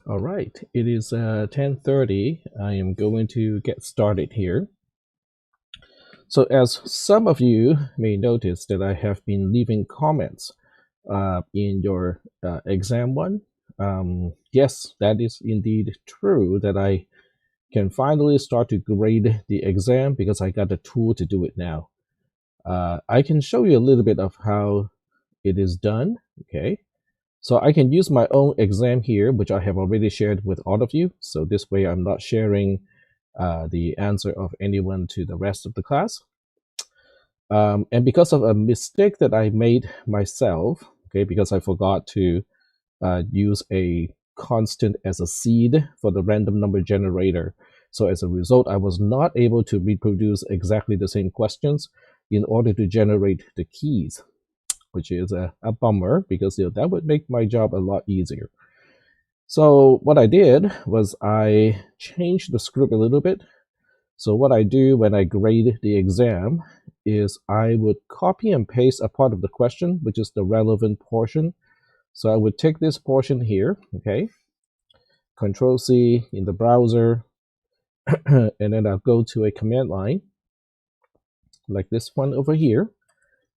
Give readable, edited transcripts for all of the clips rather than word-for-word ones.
All right, it is 10:30. I am going to get started here. So as some of you may notice that I have been leaving comments in your exam one. Yes, that is indeed true that I can finally start to grade the exam because I got a tool to do it now. I can show you a little bit of how it is done, okay? So I can use my own exam here, which I have already shared with all of you. So this way I'm not sharing the answer of anyone to the rest of the class. And because of a mistake that I made myself, okay, because I forgot to use a constant as a seed for the random number generator. So as a result, I was not able to reproduce exactly the same questions in order to generate the keys, which is a bummer because that would make my job a lot easier. So what I did was I changed the script a little bit. So what I do when I grade the exam is I would copy and paste a part of the question, which is the relevant portion. So I would take this portion here, okay, Control C in the browser, and then I'll go to a command line like this one over here.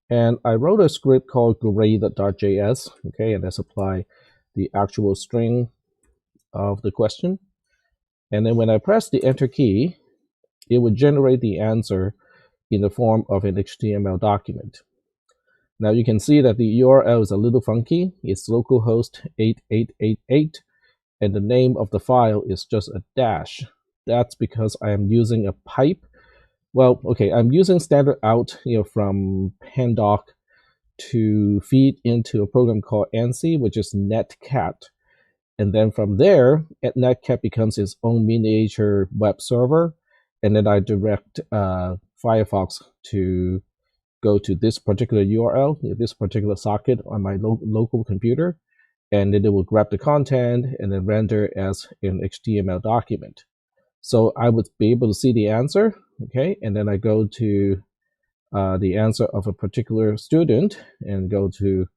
And I wrote a script called grade.js, okay, and let's apply the actual string of the question. And then when I press the enter key, it would generate the answer in the form of an HTML document. Now you can see that the URL is a little funky. It's localhost 8888, and the name of the file is just a dash. That's because I am using a pipe. Well, okay, I'm using standard out, from Pandoc to feed into a program called ANSI, which is netcat. And then from there, netcat becomes its own miniature web server. And then I direct Firefox to go to this particular URL, this particular socket on my local computer, and then it will grab the content and then render as an HTML document. So I would be able to see the answer, okay, and then I go to the answer of a particular student and go to,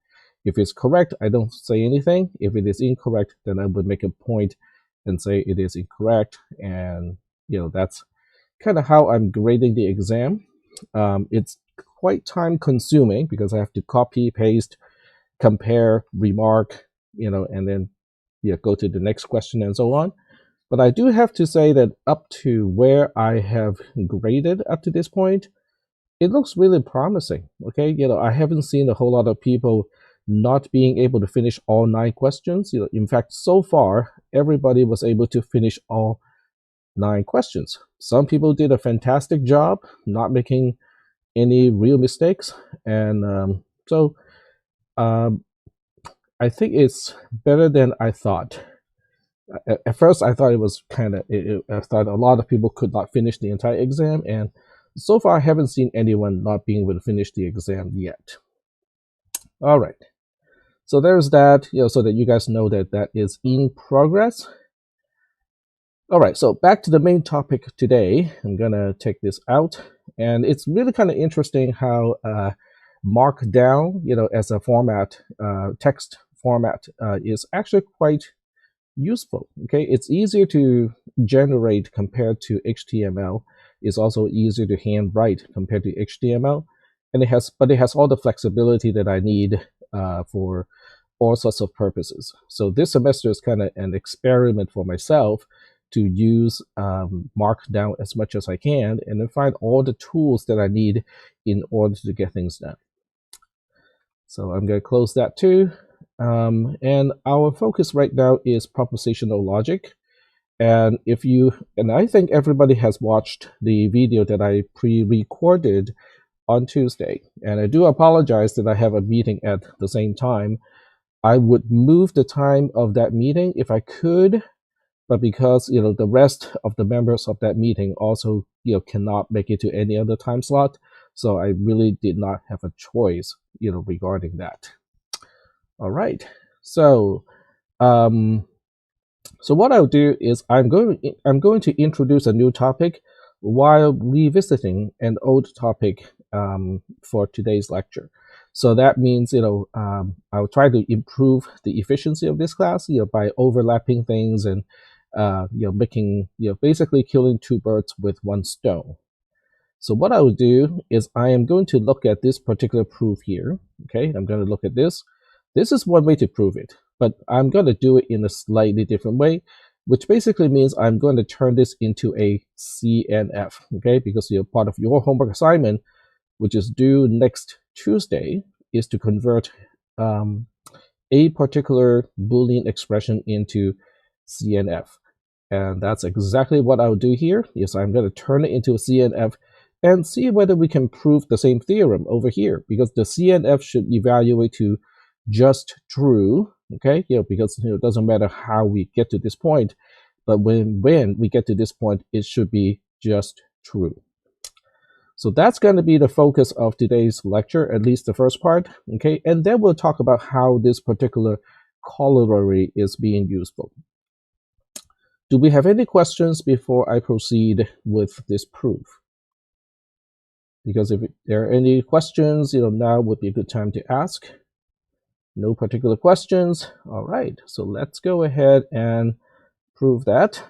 if it's correct, I don't say anything. If it is incorrect, then I would make a point and say it is incorrect. And, that's kind of how I'm grading the exam. It's quite time consuming because I have to copy, paste, compare, remark, and then go to the next question and so on. But I do have to say that up to where I have graded up to this point, it looks really promising. Okay, I haven't seen a whole lot of people not being able to finish all 9 questions. In fact, so far, everybody was able to finish all 9 questions. Some people did a fantastic job, not making any real mistakes. And so I think it's better than I thought. At first, I thought it was I thought a lot of people could not finish the entire exam, and so far I haven't seen anyone not being able to finish the exam yet. All right. So there's that, so that you guys know that that is in progress. All right, so back to the main topic today. I'm gonna take this out, and it's really kind of interesting how Markdown, as a format, text format, is actually quite useful. Okay, it's easier to generate compared to HTML. It's also easier to handwrite compared to HTML, and it has all the flexibility that I need for all sorts of purposes. So this semester is kind of an experiment for myself to use Markdown as much as I can, and then find all the tools that I need in order to get things done. So I'm going to close that too. And our focus right now is propositional logic. And I think everybody has watched the video that I pre-recorded on Tuesday. And I do apologize that I have a meeting at the same time. I would move the time of that meeting if I could, but because the rest of the members of that meeting also cannot make it to any other time slot, so I really did not have a choice regarding that. All right, so what I'll do is I'm going to introduce a new topic while revisiting an old topic for today's lecture. So that means, I'll try to improve the efficiency of this class, by overlapping things and, making, basically killing two birds with one stone. So what I will do is I am going to look at this particular proof here. Okay, I'm going to look at this. This is one way to prove it, but I'm going to do it in a slightly different way, which basically means I'm going to turn this into a CNF, okay? Because part of your homework assignment, which is due next Tuesday, is to convert a particular Boolean expression into CNF. And that's exactly what I'll do here, is I'm going to turn it into a CNF and see whether we can prove the same theorem over here, because the CNF should evaluate to just true, okay? Because it doesn't matter how we get to this point, but when we get to this point, it should be just true. So that's going to be the focus of today's lecture, at least the first part, okay? And then we'll talk about how this particular corollary is being useful. Do we have any questions before I proceed with this proof? Because if there are any questions, now would be a good time to ask. No particular questions. All right, so let's go ahead and prove that.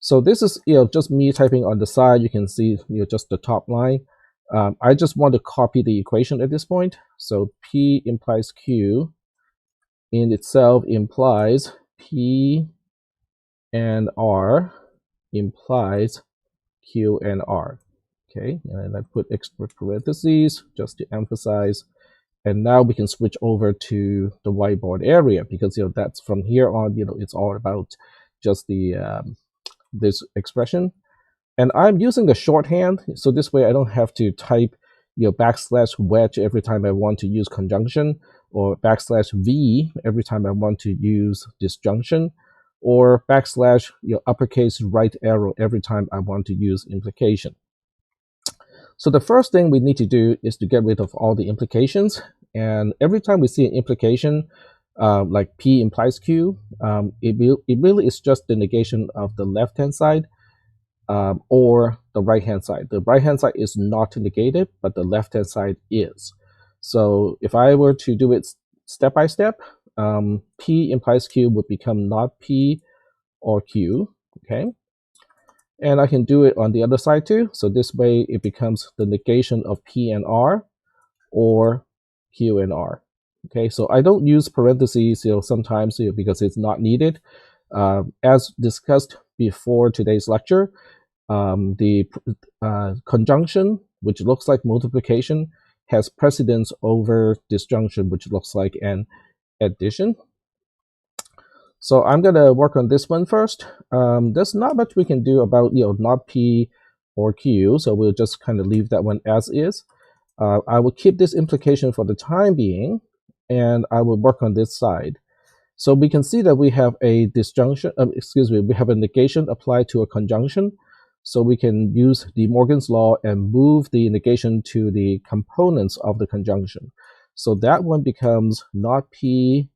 So this is just me typing on the side. You can see just the top line. I just want to copy the equation at this point. So P implies Q in itself implies P and R implies Q and R. Okay, and I put extra parentheses just to emphasize. And now we can switch over to the whiteboard area, because that's from here on, it's all about just the this expression. And I'm using the shorthand, so this way I don't have to type backslash wedge every time I want to use conjunction, or backslash V every time I want to use disjunction, or backslash uppercase right arrow every time I want to use implication. So the first thing we need to do is to get rid of all the implications. And every time we see an implication, like P implies Q, it really is just the negation of the left-hand side or the right-hand side. The right-hand side is not negated, but the left-hand side is. So if I were to do it step by step, P implies Q would become not P or Q, okay? And I can do it on the other side too. So this way it becomes the negation of P and R or Q and R. Okay, so I don't use parentheses sometimes because it's not needed. As discussed before today's lecture, the conjunction, which looks like multiplication, has precedence over disjunction, which looks like an addition. So I'm going to work on this one first. There's not much we can do about not P or Q, so we'll just kind of leave that one as is. I will keep this implication for the time being, and I will work on this side. So we can see that we have a disjunction, we have a negation applied to a conjunction. So we can use De Morgan's law and move the negation to the components of the conjunction. So that one becomes not P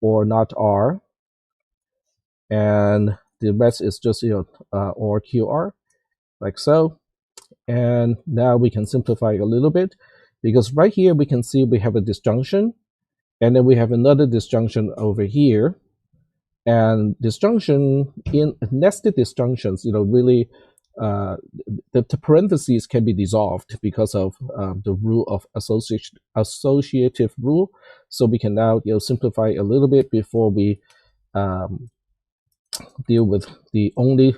or not R, and the rest is just or QR, like so. And now we can simplify a little bit, because right here we can see we have a disjunction, and then we have another disjunction over here. And disjunction, in nested disjunctions, really the parentheses can be dissolved because of the rule of associative rule. So we can now simplify a little bit before we deal with the only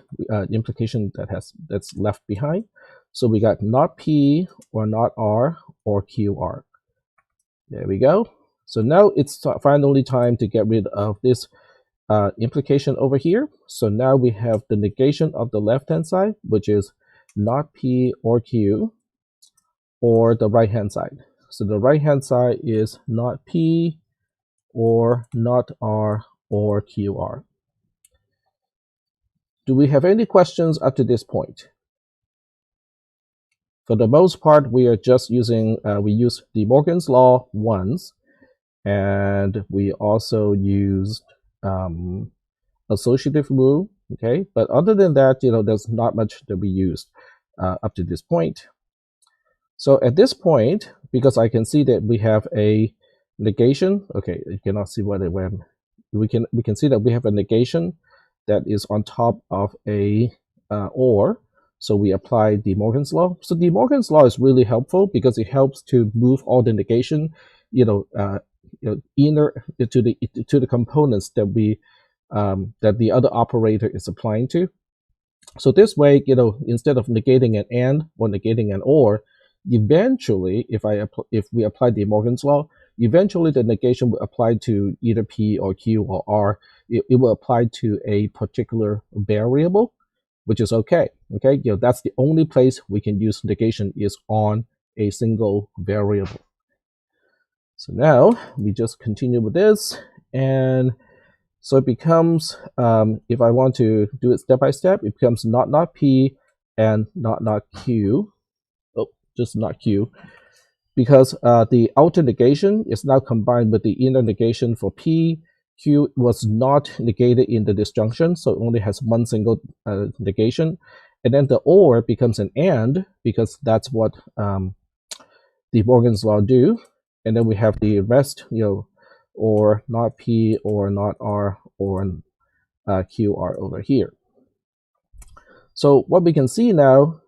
implication that's left behind. So we got not P or not R or QR. There we go. So now it's finally time to get rid of this implication over here. So now we have the negation of the left-hand side, which is not P or Q, or the right-hand side. So the right-hand side is not P or not R or QR. Do we have any questions up to this point? For the most part, we are just using, we use De Morgan's law once, and we also used associative rule, okay? But other than that, there's not much that we used up to this point. So at this point, because I can see that we have a negation, okay, you cannot see what it went. We can see that we have a negation that is on top of a or. So we apply De Morgan's law. So De Morgan's law is really helpful because it helps to move all the negation, inner to the components that that the other operator is applying to. So this way, instead of negating an and or negating an or, eventually, if we apply De Morgan's law, eventually the negation will apply to either P or Q or R. It will apply to a particular variable, which is okay. Okay, that's the only place we can use negation is on a single variable. So now we just continue with this, and so it becomes, if I want to do it step by step, it becomes not P and not Q. Oh, just not Q. Because the outer negation is now combined with the inner negation for P. Q was not negated in the disjunction, so it only has one single negation. And then the or becomes an and, because that's what De Morgan's law do. And then we have the rest, or not P, or not R, or QR over here. So what we can see now,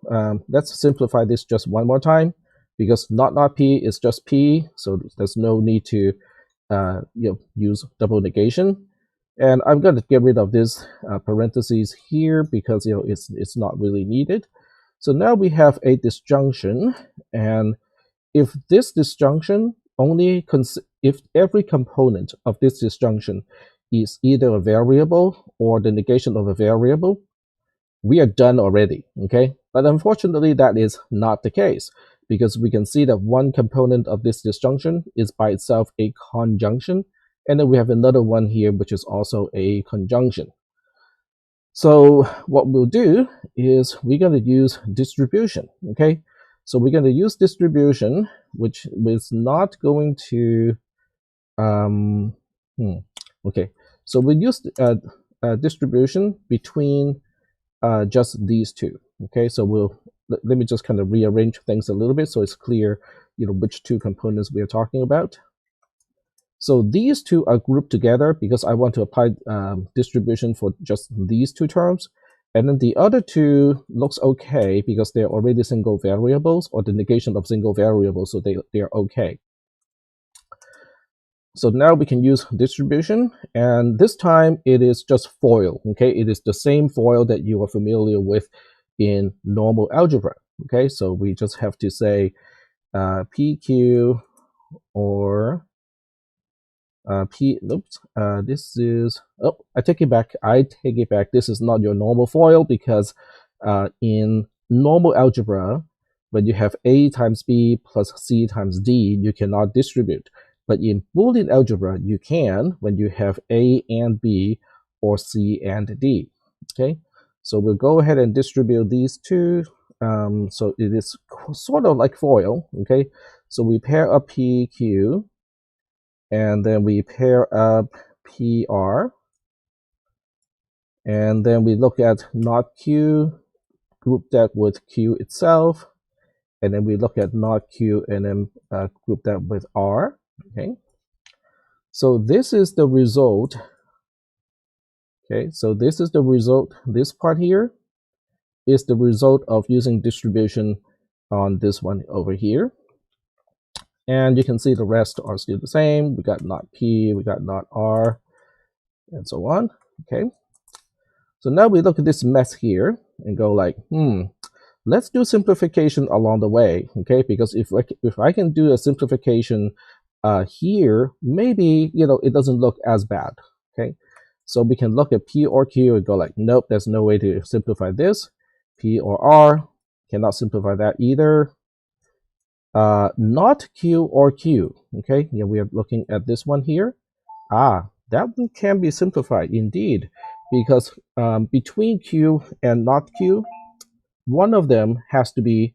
let's simplify this just one more time, because not P is just P, so there's no need to use double negation. And I'm going to get rid of this parentheses here because it's not really needed. So now we have a disjunction, and if this disjunction if every component of this disjunction is either a variable or the negation of a variable, we are done already, okay? But unfortunately, that is not the case, because we can see that one component of this disjunction is by itself a conjunction, and then we have another one here which is also a conjunction. So what we'll do is we're going to use distribution, okay? So we're going to use distribution, which is not going to, okay. So we use distribution between just these two, okay? So let me just kind of rearrange things a little bit so it's clear, which two components we are talking about. So these two are grouped together because I want to apply distribution for just these two terms. And then the other two looks okay because they're already single variables, or the negation of single variables, so they're okay. So now we can use distribution, and this time it is just FOIL, okay? It is the same FOIL that you are familiar with in normal algebra, okay? So we just have to say PQ or this is, oh, I take it back. This is not your normal FOIL because in normal algebra, when you have A times B plus C times D, you cannot distribute. But in Boolean algebra, you can when you have A and B or C and D, okay? So we'll go ahead and distribute these two. So it is sort of like FOIL, okay? So we pair up PQ, and then we pair up PR, and then we look at not Q, group that with Q itself, and then we look at not Q and then group that with R, okay? So this is the result, okay? So this is the result, this part here is the result of using distribution on this one over here. And you can see the rest are still the same. We got not P, we got not R, and so on, okay? So now we look at this mess here and go like, let's do simplification along the way, okay? Because if I can do a simplification here, maybe, it doesn't look as bad, okay? So we can look at P or Q and go like, nope, there's no way to simplify this. P or R, cannot simplify that either. Not Q or Q, okay? We are looking at this one here. That one can be simplified indeed, because between Q and not Q, one of them has to be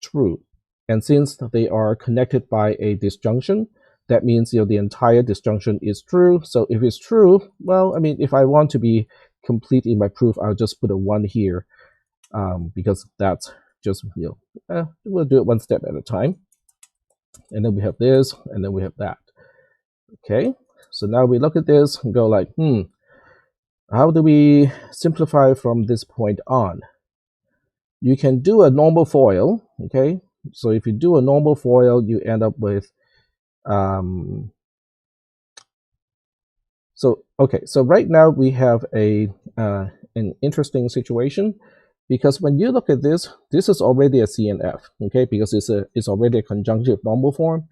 true. And since they are connected by a disjunction, that means the entire disjunction is true. So if it's true, well, I mean, if I want to be complete in my proof, I'll just put a 1 here, because that's just, we'll do it one step at a time. And then we have this, and then we have that. Okay, so now we look at this and go like, how do we simplify from this point on? You can do a normal FOIL, okay? So if you do a normal FOIL, you end up with, so right now we have an interesting situation, because when you look at this, this is already a CNF, okay? Because it's already a conjunctive normal form.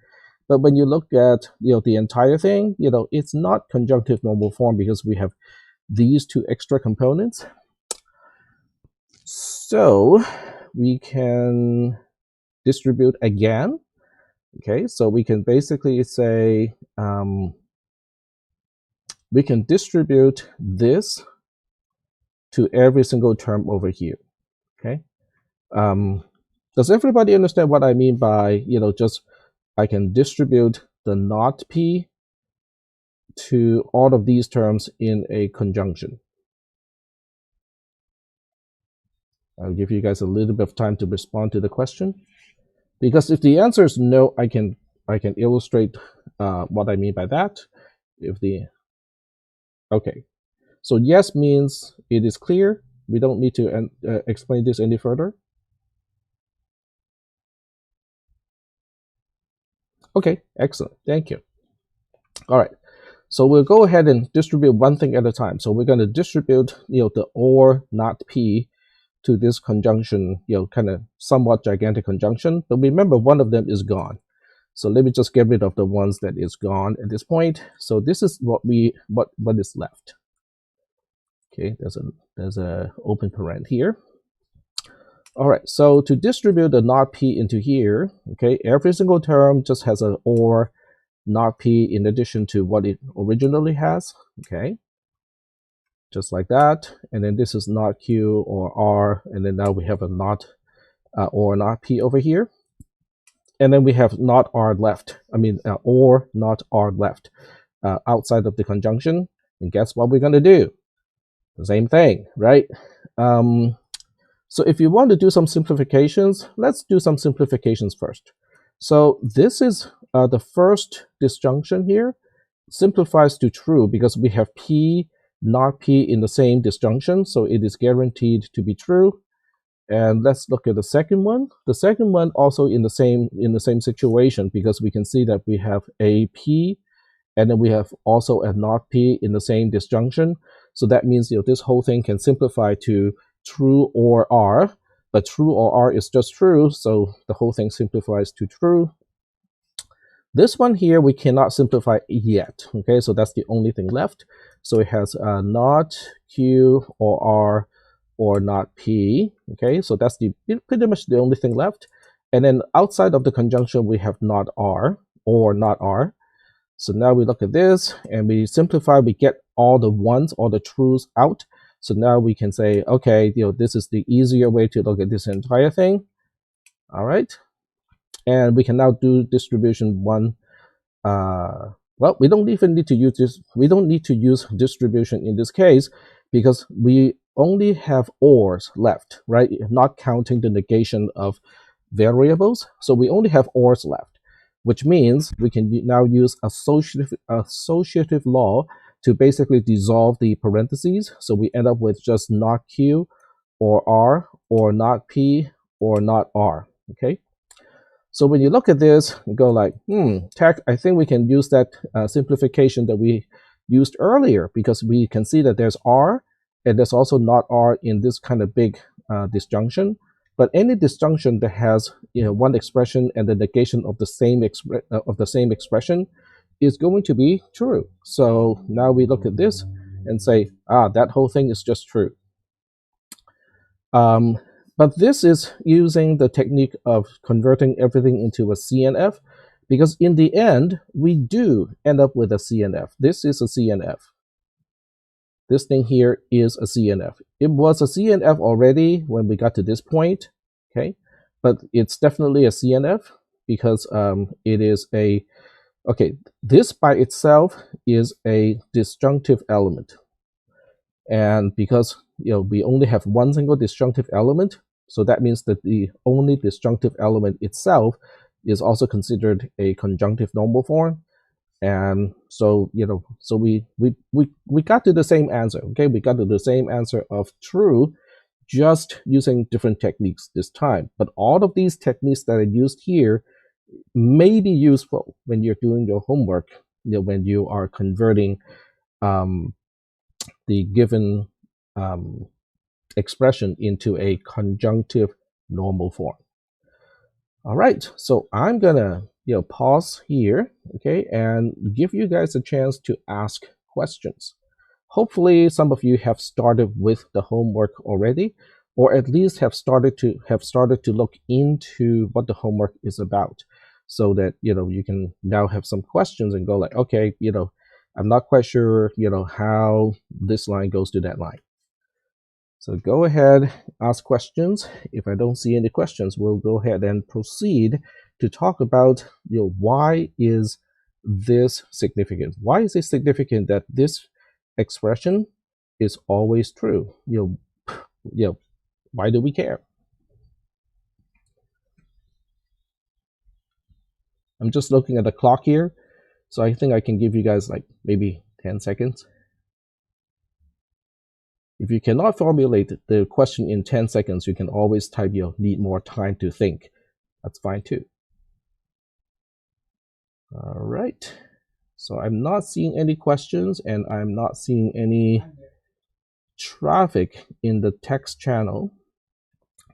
But when you look at the entire thing, it's not conjunctive normal form because we have these two extra components. So we can distribute again. Okay, so we can basically say we can distribute this to every single term over here. Okay, does everybody understand what I mean by just I can distribute the not p to all of these terms in a conjunction? I'll give you guys a little bit of time to respond to the question, because if the answer is no, I can illustrate what I mean by that. Okay, so yes means it is clear. We don't need to explain this any further. Okay, excellent. Thank you. All right, so we'll go ahead and distribute one thing at a time. So we're going to distribute the or not p to this conjunction, kind of somewhat gigantic conjunction. But remember, one of them is gone. So let me just get rid of the ones that is gone at this point. So this is what is left. Okay, there's a open parent here. All right, so to distribute the not p into here, okay, every single term just has an or not p in addition to what it originally has. Okay, just like that. And then this is not q or r, and then now we have a not or not p over here. And then we have not r left. Or not r left outside of the conjunction. And guess what we're going to do? The same thing, right? So if you want to do some simplifications, let's do some simplifications first. So this is the first disjunction here. Simplifies to true because we have p not p in the same disjunction, so it is guaranteed to be true. And let's look at the second one. The second one also in the same situation, because we can see that we have a p, and then we have also a not p in the same disjunction. So that means this whole thing can simplify to true or r, but true or r is just true, so the whole thing simplifies to true. This one here we cannot simplify yet. Okay, so that's the only thing left. So it has not q or r or not p. Okay, so that's pretty much the only thing left. And then outside of the conjunction, we have not r or not r. So now we look at this and we simplify, we get all the ones, all the truths out. So now we can say, okay, this is the easier way to look at this entire thing. All right. And we can now do distribution one. Well, we don't even need to use this. We don't need to use distribution in this case because we only have ors left, right? Not counting the negation of variables. So we only have ors left, which means we can now use associative law to basically dissolve the parentheses. So we end up with just not q or r or not p or not r. Okay. So when you look at this, you go like, I think we can use that simplification that we used earlier, because we can see that there's r and there's also not r in this kind of big disjunction. But any disjunction that has one expression and the negation of the same expression is going to be true. So now we look at this and say, that whole thing is just true. But this is using the technique of converting everything into a CNF, because in the end, we do end up with a CNF. This is a CNF. This thing here is a CNF. It was a CNF already when we got to this point, okay? But it's definitely a CNF because it is a, okay, this by itself is a disjunctive element. And because we only have one single disjunctive element, So that means that the only disjunctive element itself is also considered a conjunctive normal form. And so, so we got to the same answer. Okay, we got to the same answer of true, just using different techniques this time. But all of these techniques that are used here may be useful when you're doing your homework, when you are converting the given expression into a conjunctive normal form. All right, so I'm gonna pause here, okay, and give you guys a chance to ask questions. Hopefully, some of you have started with the homework already, or at least have started to look into what the homework is about, so that you can now have some questions and go like, okay, I'm not quite sure how this line goes to that line. So go ahead, ask questions. If I don't see any questions, we'll go ahead and proceed to talk about why is this significant? Why is it significant that this expression is always true? Why do we care? I'm just looking at the clock here, so I think I can give you guys like maybe 10 seconds. If you cannot formulate the question in 10 seconds, you can always type need more time to think. That's fine too. All right. So I'm not seeing any questions, and I'm not seeing any traffic in the text channel.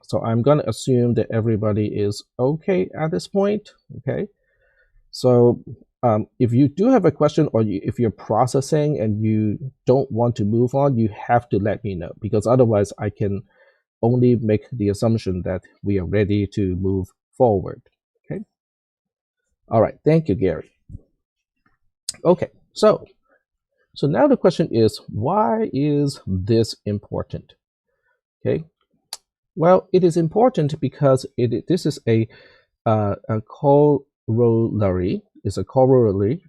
So I'm going to assume that everybody is okay at this point. Okay. So if you do have a question, or if you're processing and you don't want to move on, you have to let me know, because otherwise I can only make the assumption that we are ready to move forward. Okay. All right. Thank you, Gary. Okay. So now the question is, why is this important? Okay. Well, it is important because this is a corollary. Is a corollary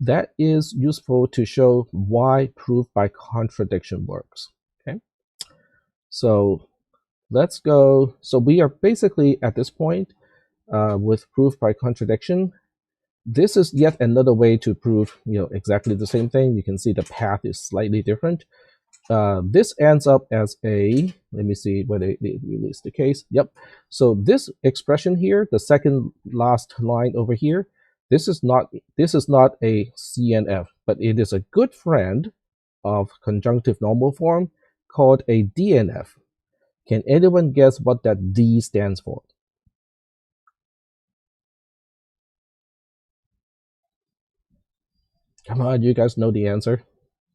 that is useful to show why proof by contradiction works. Okay, so let's go. So we are basically at this point with proof by contradiction. This is yet another way to prove exactly the same thing. You can see the path is slightly different. This ends up as a, let me see where they release the case. Yep. So this expression here, the second last line over here, this is not a CNF, but it is a good friend of conjunctive normal form called a DNF. Can anyone guess what that D stands for? Come on, you guys know the answer.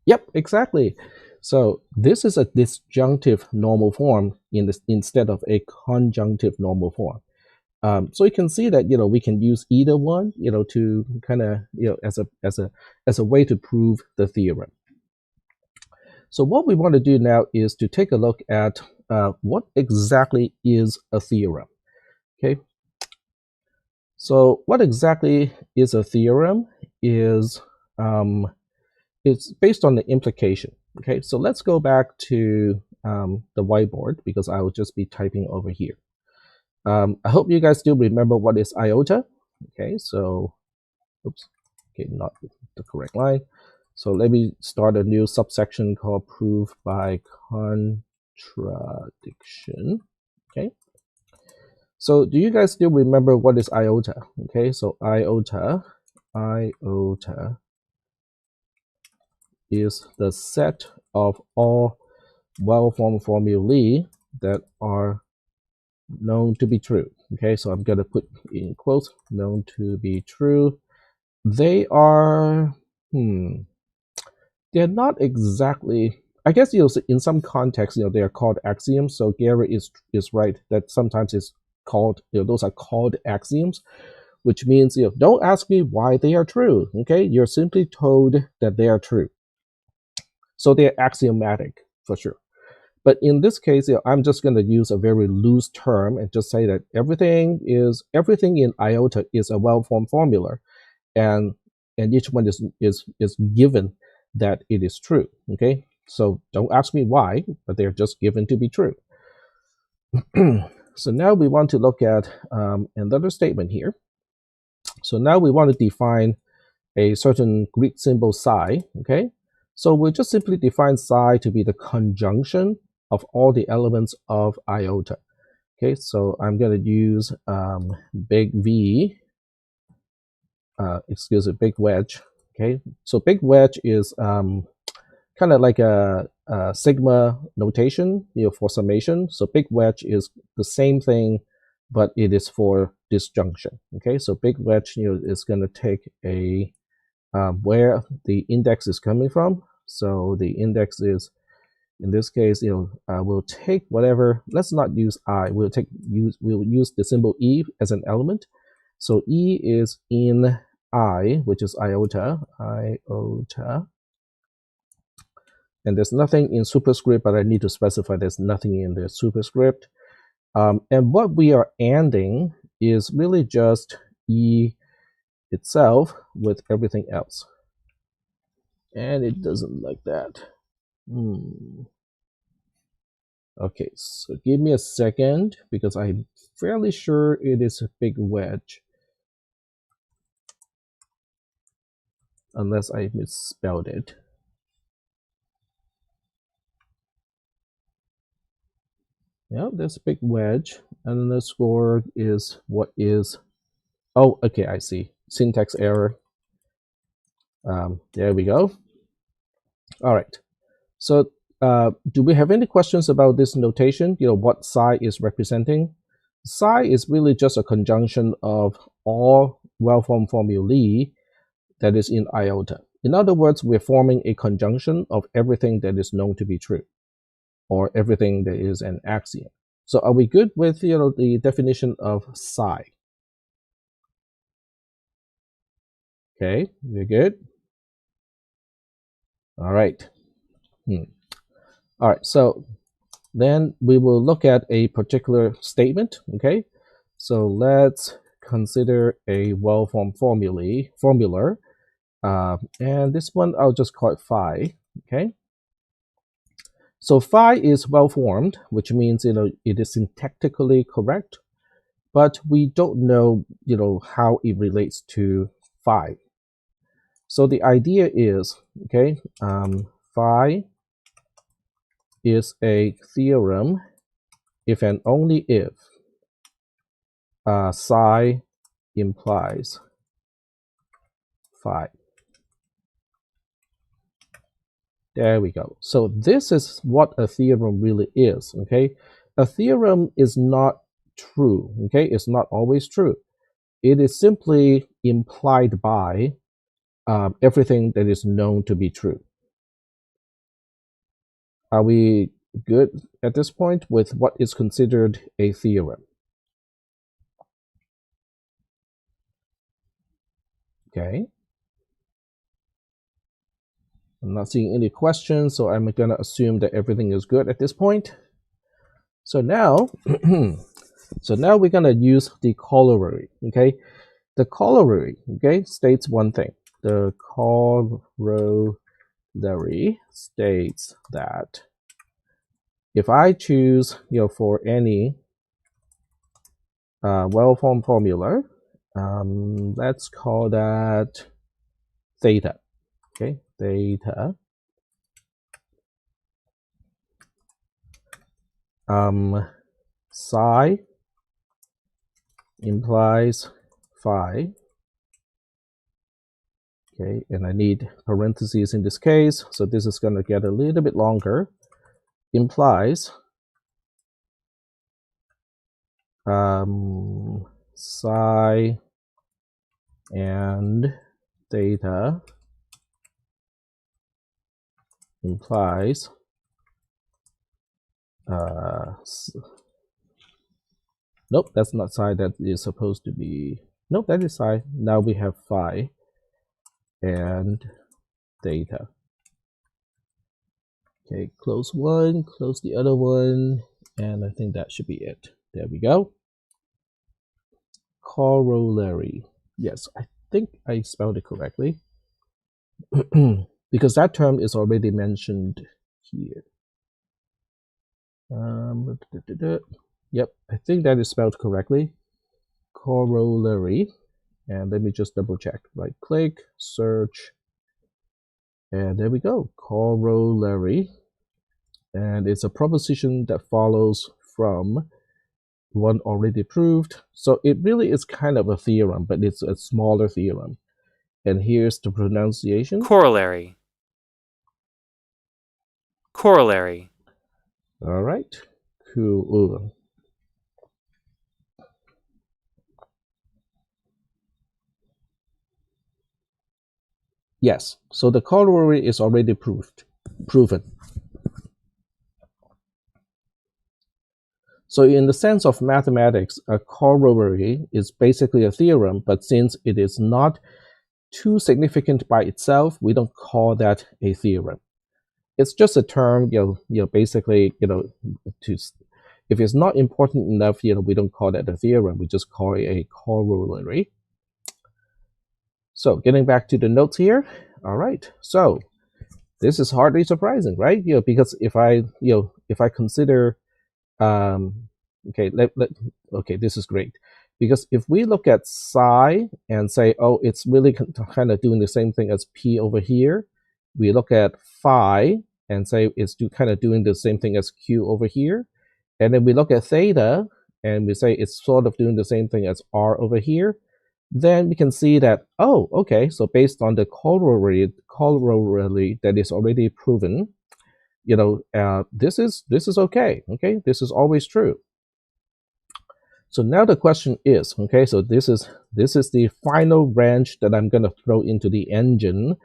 Yep, exactly. So this is a disjunctive normal form instead of a conjunctive normal form. So you can see that we can use either one to kind of as a way to prove the theorem. So what we want to do now is to take a look at what exactly is a theorem. Okay. So what exactly is a theorem is it's based on the implication. Okay, so let's go back to the whiteboard, because I will just be typing over here. I hope you guys still remember what is iota. Okay, so, oops, okay, not the correct line. So let me start a new subsection called proof by contradiction. Okay, so do you guys still remember what is iota? Okay, so iota is the set of all well-formed formulae that are known to be true. Okay, so I'm going to put in quotes, known to be true. They are, they're not exactly, I guess, in some context, they are called axioms. So Gary is right that sometimes it's called, those are called axioms, which means, don't ask me why they are true. Okay, you're simply told that they are true. So they're axiomatic for sure. But in this case, I'm just going to use a very loose term and just say that everything in iota is a well-formed formula, and each one is given that it is true. Okay, So don't ask me why, but they're just given to be true. So now we want to look at another statement here. So now we want to define a certain Greek symbol psi, okay? So we'll just simply define psi to be the conjunction of all the elements of iota. Okay, so I'm going to use big V, big wedge. Okay, so big wedge is kind of like a sigma notation, for summation. So big wedge is the same thing, but it is for disjunction. Okay, so big wedge, is going to take a where the index is coming from. So the index is, in this case, we'll take whatever. Let's not use I. We'll use the symbol E as an element. So E is in I, which is iota. And there's nothing in superscript, but I need to specify there's nothing in the superscript. And what we are ANDing is really just E itself with everything else. And it doesn't like that. Okay, so give me a second because I'm fairly sure it is a big wedge. Unless I misspelled it. Yeah, there's a big wedge. And the score is what is. Oh, okay, I see. Syntax error. There we go. All right. So do we have any questions about this notation? What psi is representing? Psi is really just a conjunction of all well-formed formulae that is in iota. In other words, we're forming a conjunction of everything that is known to be true, or everything that is an axiom. So are we good with the definition of psi? Okay, we're good. All right. All right, so then we will look at a particular statement. Okay, so let's consider a well-formed formula. And this one I'll just call it phi. Okay, so phi is well-formed, which means it is syntactically correct, but we don't know how it relates to phi. So the idea is, okay, phi is a theorem if and only if psi implies phi. There we go. So this is what a theorem really is, okay? A theorem is not true, okay? It's not always true. It is simply implied by everything that is known to be true. Are we good at this point with what is considered a theorem? Okay. I'm not seeing any questions, so I'm going to assume that everything is good at this point. So now, we're going to use the corollary. Okay, the corollary, okay, states one thing. The corollary states that if I choose, for any well-formed formula, let's call that theta. Okay, theta. Psi implies phi. Okay, and I need parentheses in this case, so this is going to get a little bit longer. Implies psi and theta implies nope, that's not psi. That is supposed to be, nope, that is psi. Now we have phi and theta. Okay, close one, close the other one, and I think that should be it. There we go. Corollary. Yes, I think I spelled it correctly. Because that term is already mentioned here. Yep, I think that is spelled correctly. Corollary. And let me just double check. Right click, search, and there we go. Corollary. And it's a proposition that follows from one already proved. So it really is kind of a theorem, but it's a smaller theorem. And here's the pronunciation. Corollary. Corollary. All right. Cool. Yes, so the corollary is already proven. So in the sense of mathematics, a corollary is basically a theorem, but since it is not too significant by itself, we don't call that a theorem. It's just a term, basically, if it's not important enough, we don't call that a theorem. We just call it a corollary. So getting back to the notes here. All right. So this is hardly surprising, right? Because if I consider, okay, this is great. Because if we look at psi and say, oh, it's really kind of doing the same thing as p over here, we look at phi and say it's kind of doing the same thing as q over here. And then we look at theta and we say it's sort of doing the same thing as r over here. Then we can see that, oh, okay, so based on the corollary that is already proven, this is okay. Okay, this is always true. So now the question is, okay, so this is the final wrench that I'm gonna throw into the engine,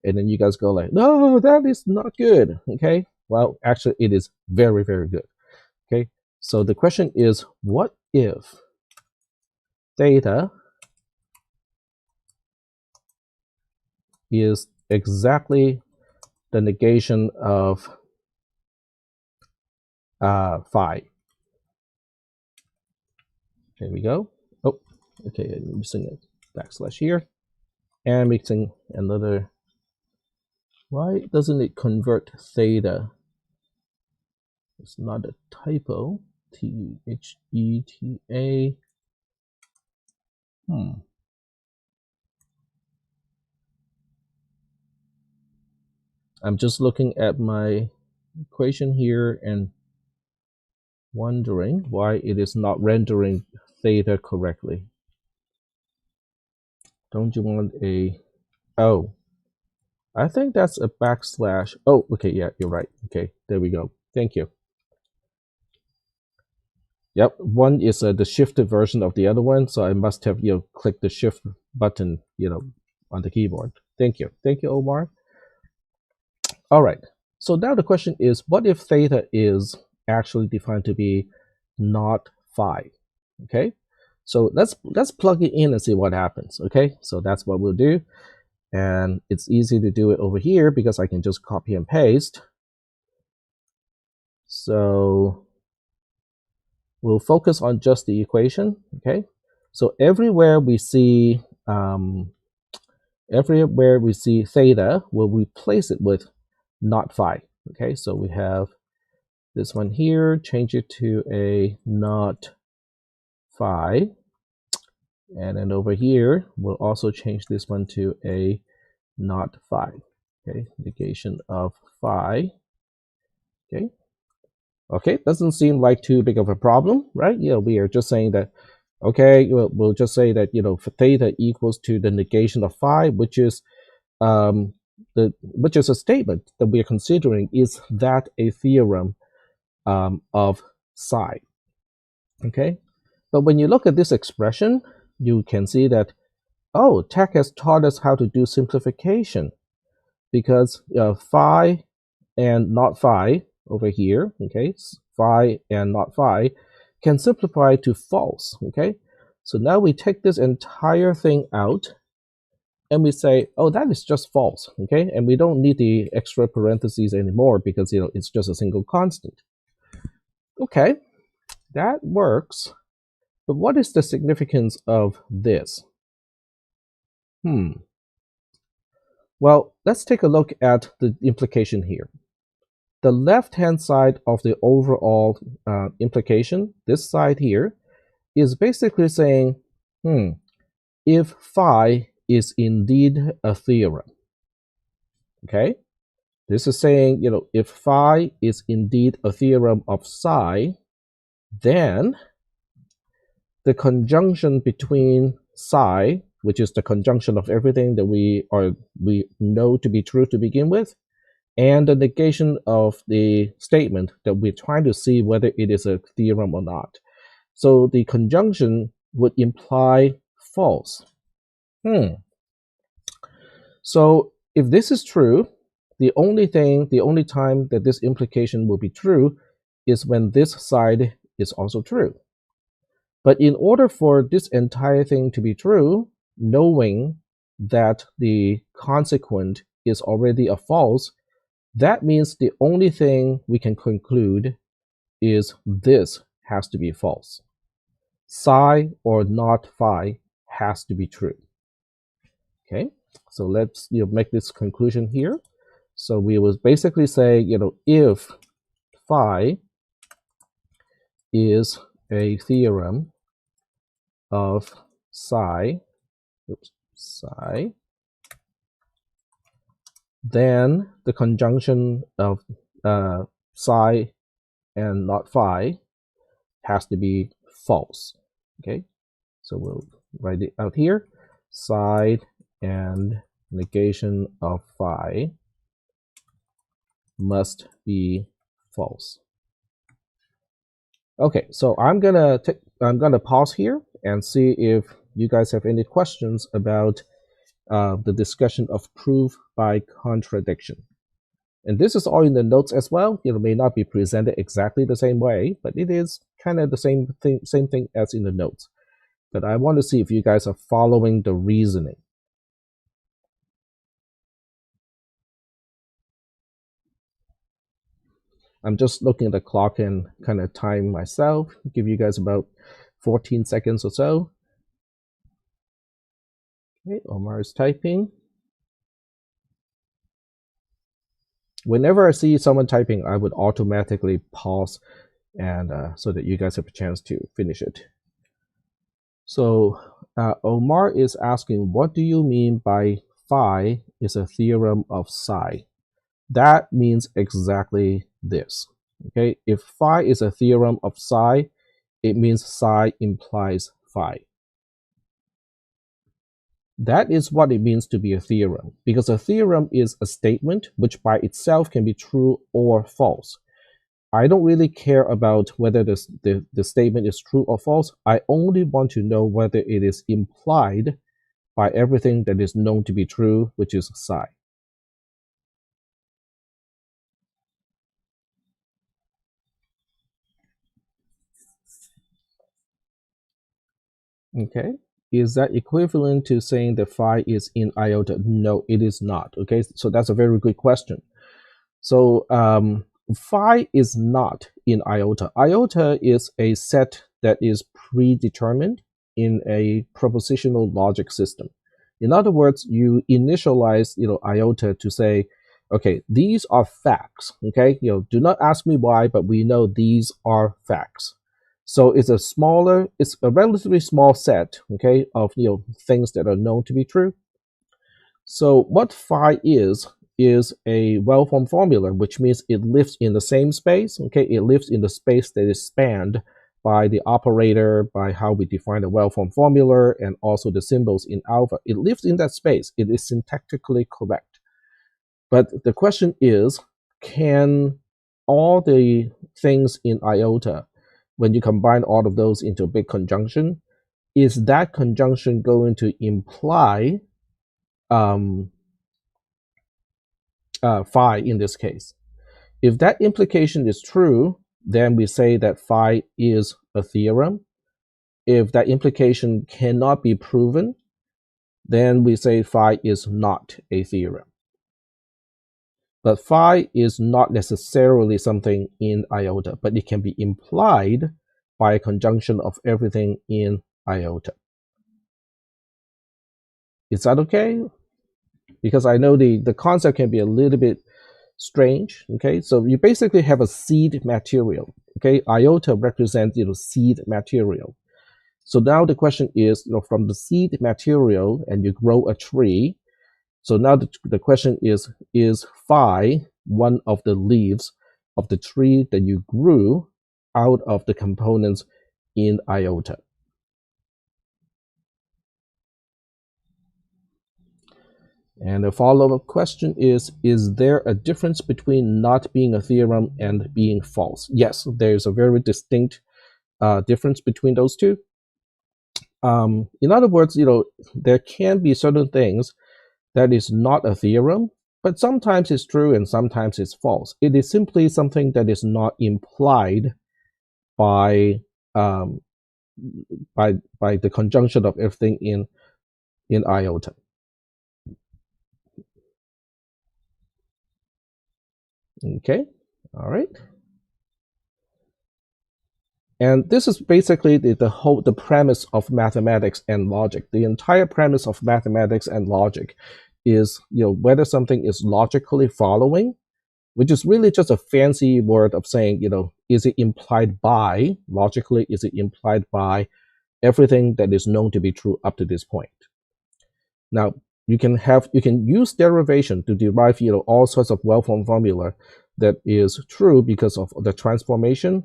and then you guys go like, no, that is not good. Okay, well, actually, it is very, very good. Okay, so the question is, what if theta is exactly the negation of phi? There we go. Oh, okay, I'm missing a backslash here. And mixing another. Why doesn't it convert theta? It's not a typo. Theta. I'm just looking at my equation here and wondering why it is not rendering theta correctly. Don't you want a... Oh, I think that's a backslash. Oh, okay, yeah, you're right. Okay, there we go. Thank you. Yep, one is the shifted version of the other one, so I must have clicked the shift button on the keyboard. Thank you, Omar. All right, so now the question is, what if theta is actually defined to be not phi? Okay, so let's plug it in and see what happens. Okay, so that's what we'll do, and it's easy to do it over here because I can just copy and paste. So we'll focus on just the equation. Okay, so everywhere we see theta, we'll replace it with not phi. Okay, so we have this one here, change it to a not phi, and then over here we'll also change this one to a not phi. Okay, negation of phi. Okay, doesn't seem like too big of a problem, right? We are just saying that, okay, we'll just say that theta equals to the negation of phi, which is a statement that we are considering. Is that a theorem of psi? Okay, but when you look at this expression, you can see that, oh, tech has taught us how to do simplification, because phi and not phi over here, okay, phi and not phi can simplify to false. Okay, so now we take this entire thing out and we say, oh, that is just false. Okay, and we don't need the extra parentheses anymore because it's just a single constant. Okay, that works, but what is the significance of this? Well, let's take a look at the implication here. the left-hand side of the overall implication, this side here, is basically saying, if phi is indeed a theorem, okay? This is saying, if phi is indeed a theorem of psi, then the conjunction between psi, which is the conjunction of everything that we know to be true to begin with, and the negation of the statement that we're trying to see whether it is a theorem or not. So the conjunction would imply false. So if this is true, the only time that this implication will be true is when this side is also true. But in order for this entire thing to be true, knowing that the consequent is already a false, that means the only thing we can conclude is this has to be false. Psi or not phi has to be true. Okay, so let's make this conclusion here. So we will basically say, if phi is a theorem of psi, then the conjunction of psi and not phi has to be false. Okay, so we'll write it out here. Psi and negation of phi must be false. Okay, so I'm gonna pause here and see if you guys have any questions about the discussion of proof by contradiction. And this is all in the notes as well. It may not be presented exactly the same way, but it is kind of the same thing as in the notes. But I want to see if you guys are following the reasoning. I'm just looking at the clock and kind of time myself, give you guys about 14 seconds or so. Okay, Omar is typing. Whenever I see someone typing, I would automatically pause and so that you guys have a chance to finish it. So Omar is asking, what do you mean by phi is a theorem of psi? That means exactly this. Okay, if phi is a theorem of psi, it means psi implies phi. That is what it means to be a theorem, because a theorem is a statement which by itself can be true or false. I don't really care about whether the statement is true or false. I only want to know whether it is implied by everything that is known to be true, which is psi. Okay, is that equivalent to saying that phi is in iota? No, it is not. Okay, so that's a very good question. So phi is not in iota. Iota is a set that is predetermined in a propositional logic system. In other words, you initialize iota to say, okay, these are facts. Okay, do not ask me why, but we know these are facts. So it's a relatively small set, okay, of things that are known to be true. So what phi is a well-formed formula, which means it lives in the same space. Okay, it lives in the space that is spanned by the operator, by how we define the well-formed formula, and also the symbols in alpha. It lives in that space. It is syntactically correct. But the question is, can all the things in iota, when you combine all of those into a big conjunction, is that conjunction going to imply phi in this case? If that implication is true, then we say that phi is a theorem. If that implication cannot be proven, then we say phi is not a theorem. But phi is not necessarily something in iota, but it can be implied by a conjunction of everything in iota. Is that okay? Because I know the concept can be a little bit strange. Okay, so you basically have a seed material. Okay, iota represents seed material. So now the question is, from the seed material, and you grow a tree. So now the question is phi one of the leaves of the tree that you grew out of the components in iota? And the follow-up question is there a difference between not being a theorem and being false? Yes, there's a very distinct difference between those two. In other words, there can be certain things that is not a theorem, but sometimes it's true and sometimes it's false. It is simply something that is not implied by um, by the conjunction of everything in iota. Okay, all right. And this is basically the premise of mathematics and logic. The entire premise of mathematics and logic is whether something is logically following, which is really just a fancy word of saying, is it implied by, logically, is it implied by everything that is known to be true up to this point? Now, you can use derivation to derive, all sorts of well-formed formula that is true because of the transformation,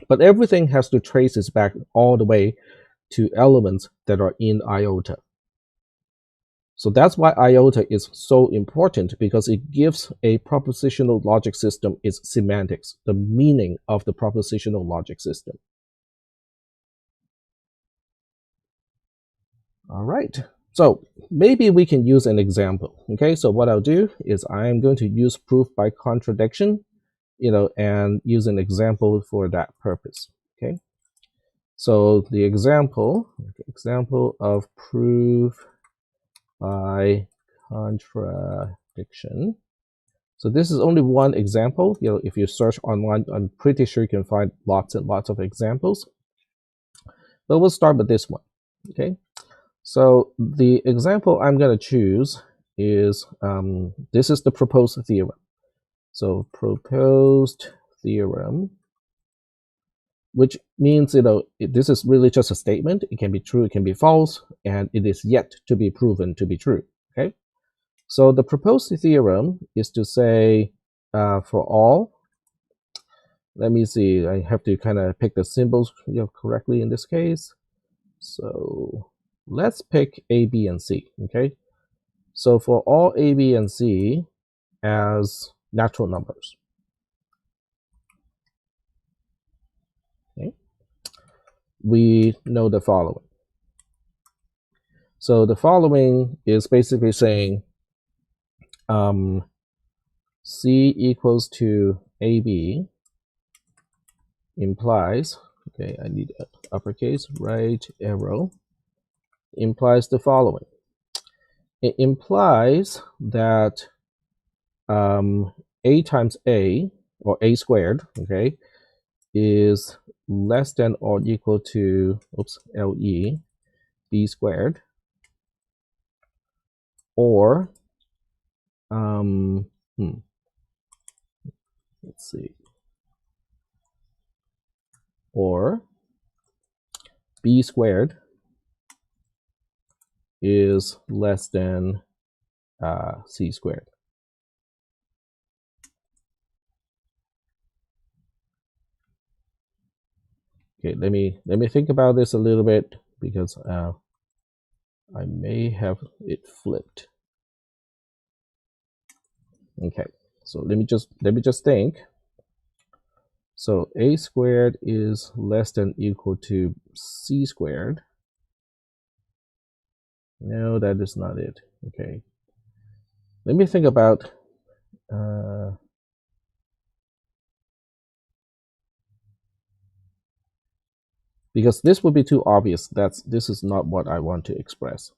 but everything has to trace its back all the way to elements that are in iota. So that's why iota is so important, because it gives a propositional logic system its semantics, the meaning of the propositional logic system. All right. So maybe we can use an example. Okay, so what I'll do is I'm going to use proof by contradiction, and use an example for that purpose. Okay. So the example of proof by contradiction. So this is only one example. If you search online, I'm pretty sure you can find lots and lots of examples. But we'll start with this one. Okay. So the example I'm going to choose is this is the proposed theorem. So proposed theorem, which means this is really just a statement. It can be true, it can be false, and it is yet to be proven to be true. Okay. So the proposed theorem is to say for all. Let me see. I have to kind of pick the symbols correctly in this case. So let's pick A, B, and C. Okay. So for all A, B, and C as natural numbers. Okay. We know the following. So the following is basically saying C equals to AB implies, okay, I need uppercase, right arrow, implies the following. It implies that A times A, or A squared, okay, is less than or equal to, LE, B squared, or, let's see, or B squared is less than C squared. Okay, let me think about this a little bit, because I may have it flipped. Okay, so let me just think. So A squared is less than equal to C squared. No, that is not it. Okay, let me think about because this would be too obvious. This is not what I want to express.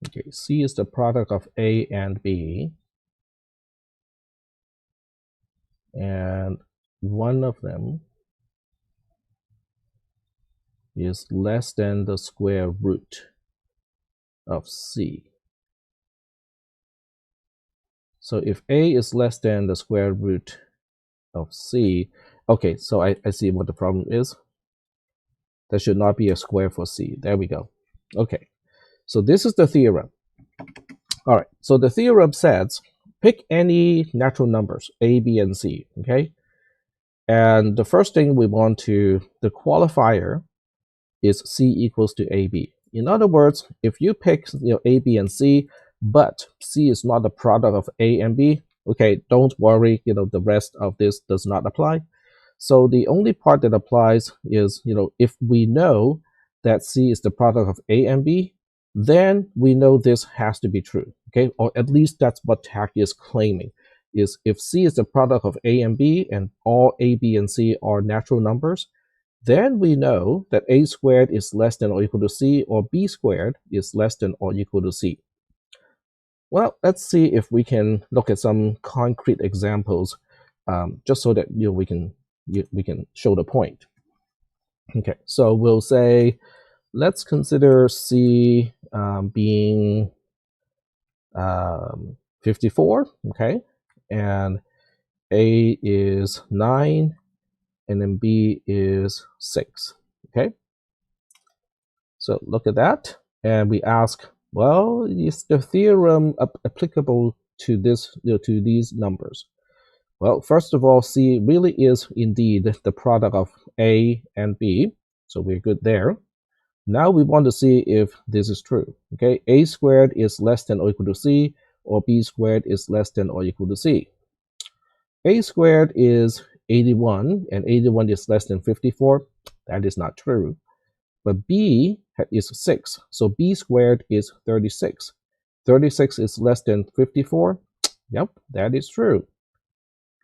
Okay, C is the product of A and B. and one of them is less than the square root of C. So if A is less than the square root of C, okay, so I see what the problem is. There should not be a square for C. There we go. Okay, so this is the theorem. All right, so the theorem says pick any natural numbers, A, B, and C, okay? And the first thing we want to, the qualifier is C equals to AB. In other words, if you pick A, B, and C, but C is not the product of A and B, okay, don't worry, the rest of this does not apply. So the only part that applies is, if we know that C is the product of A and B, then we know this has to be true, okay? Or at least that's what TAC is claiming, is if C is the product of A and B and all A, B, and C are natural numbers, then we know that A squared is less than or equal to C, or B squared is less than or equal to C. Well, let's see if we can look at some concrete examples, just so that we can show the point. Okay, so we'll say, let's consider C being 54, okay, and A is 9, and then B is 6, okay? So look at that, and we ask, well, is the theorem applicable to this, to these numbers? Well, first of all, C really is indeed the product of A and B, so we're good there. Now we want to see if this is true, okay? A squared is less than or equal to C, or B squared is less than or equal to C. A squared is 81, and 81 is less than 54. That is not true. But B is 6, so B squared is 36. 36 is less than 54. Yep, that is true.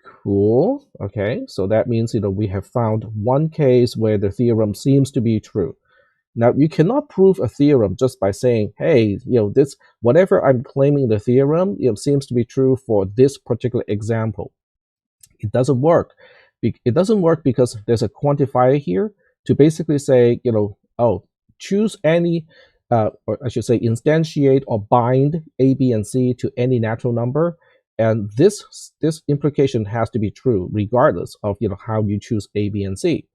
Cool. Okay, so that means we have found one case where the theorem seems to be true. Now you cannot prove a theorem just by saying, hey, this whatever I'm claiming the theorem seems to be true for this particular example. It doesn't work. It doesn't work because there's a quantifier here to basically say, oh, choose any, or I should say instantiate or bind A, B, and C to any natural number. And this implication has to be true regardless of how you choose A, B, and C.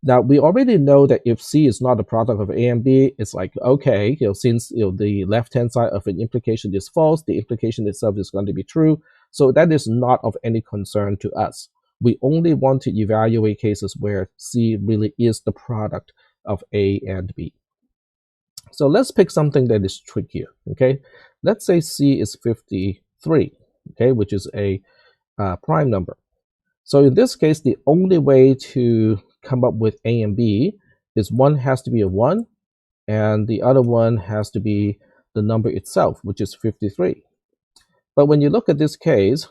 Now we already know that if C is not the product of A and B, it's like, okay, since the left-hand side of an implication is false, the implication itself is going to be true. So that is not of any concern to us. We only want to evaluate cases where C really is the product of A and B. So let's pick something that is trickier, okay? Let's say C is 53, okay, which is a prime number. So in this case, the only way to come up with A and B is one has to be a 1, and the other one has to be the number itself, which is 53. But when you look at this case,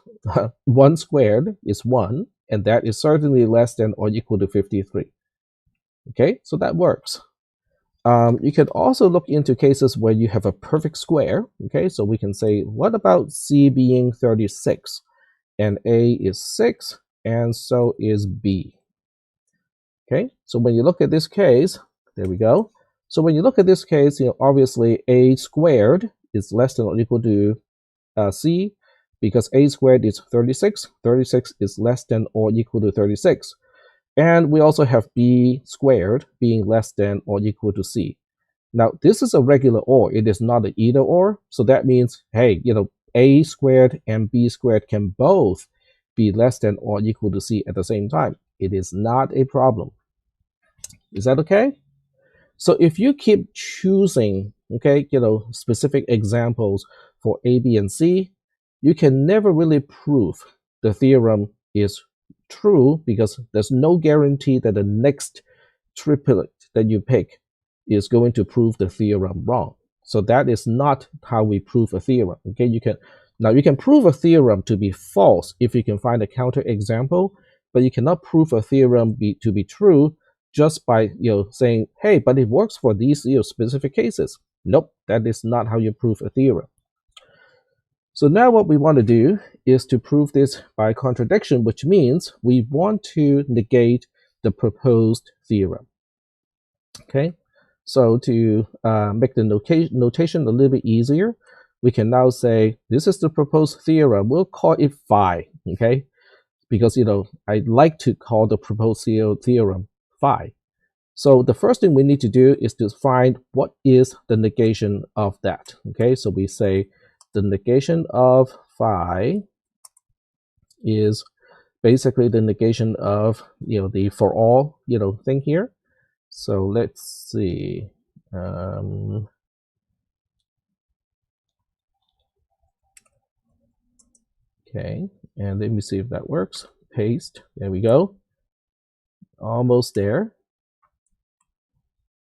1 squared is 1, and that is certainly less than or equal to 53. Okay, so that works. You can also look into cases where you have a perfect square. Okay, so we can say, what about C being 36? And A is 6, and so is B. Okay, so when you look at this case, there we go. So when you look at this case, obviously A squared is less than or equal to C, because A squared is 36. 36 is less than or equal to 36. And we also have B squared being less than or equal to C. Now, this is a regular OR. It is not an either or. So that means, hey, A squared and B squared can both be less than or equal to C at the same time. It is not a problem. Is that okay? So if you keep choosing, okay, specific examples for A, B, and C, you can never really prove the theorem is true because there's no guarantee that the next triplet that you pick is going to prove the theorem wrong. So that is not how we prove a theorem. Okay, you can prove a theorem to be false if you can find a counterexample, but you cannot prove a theorem to be true just by saying, hey, but it works for these specific cases. Nope, that is not how you prove a theorem. So now what we want to do is to prove this by contradiction, which means we want to negate the proposed theorem. Okay, so to make the notation a little bit easier, we can now say this is the proposed theorem. We'll call it phi. Okay, because I like to call the proposed theorem phi. So the first thing we need to do is to find what is the negation of that. Okay, so we say the negation of phi is basically the negation of the for all thing here. So let's see. Okay, and let me see if that works. Paste. There we go. Almost there.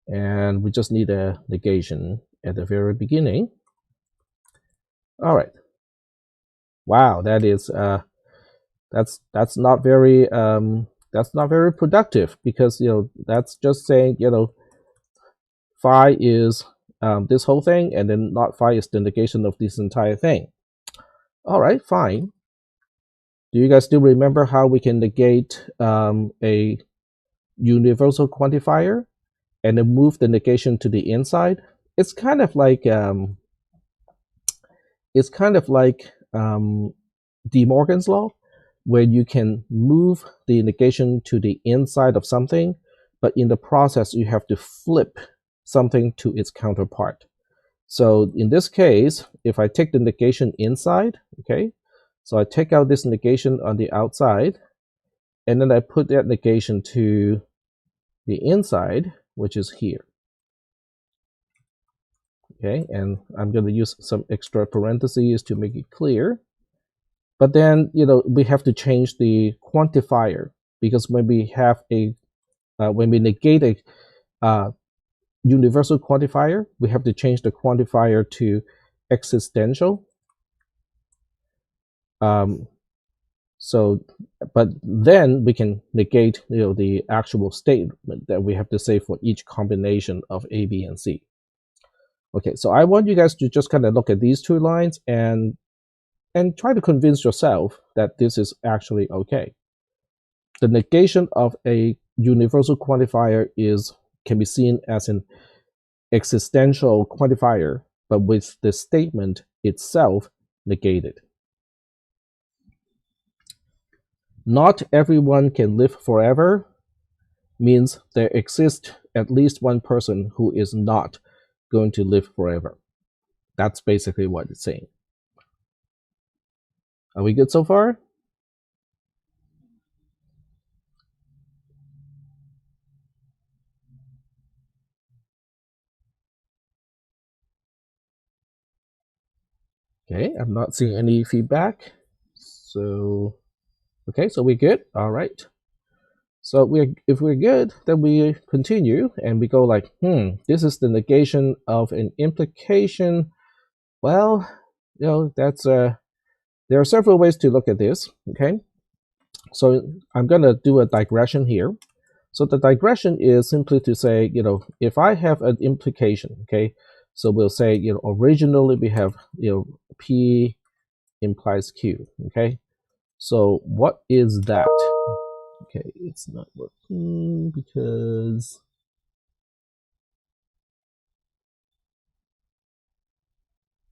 And we just need a negation at the very beginning. All right. Wow, that is that's not very productive, because that's just saying phi is this whole thing, and then not phi is the negation of this entire thing. All right, fine. Do you guys still remember how we can negate a universal quantifier and then move the negation to the inside? It's kind of like De Morgan's law, where you can move the negation to the inside of something, but in the process you have to flip something to its counterpart. So in this case, if I take the negation inside, okay, so I take out this negation on the outside, and then I put that negation to the inside, which is here. Okay, and I'm going to use some extra parentheses to make it clear. But then, we have to change the quantifier, because when we have when we negate a universal quantifier, we have to change the quantifier to existential. But then we can negate, the actual statement that we have to say for each combination of A, B, and C. Okay, so I want you guys to just kind of look at these two lines and try to convince yourself that this is actually okay. The negation of a universal quantifier can be seen as an existential quantifier, but with the statement itself negated. Not everyone can live forever means there exists at least one person who is not going to live forever. That's basically what it's saying. Are we good so far? Okay, I'm not seeing any feedback. So, okay, so we're good. All right. So if we're good, then we continue and we go like, this is the negation of an implication. Well, that's there are several ways to look at this. Okay, so I'm gonna do a digression here. So the digression is simply to say, if I have an implication, okay, so we'll say, originally we have, P implies Q, okay. So what is that? Okay, it's not working because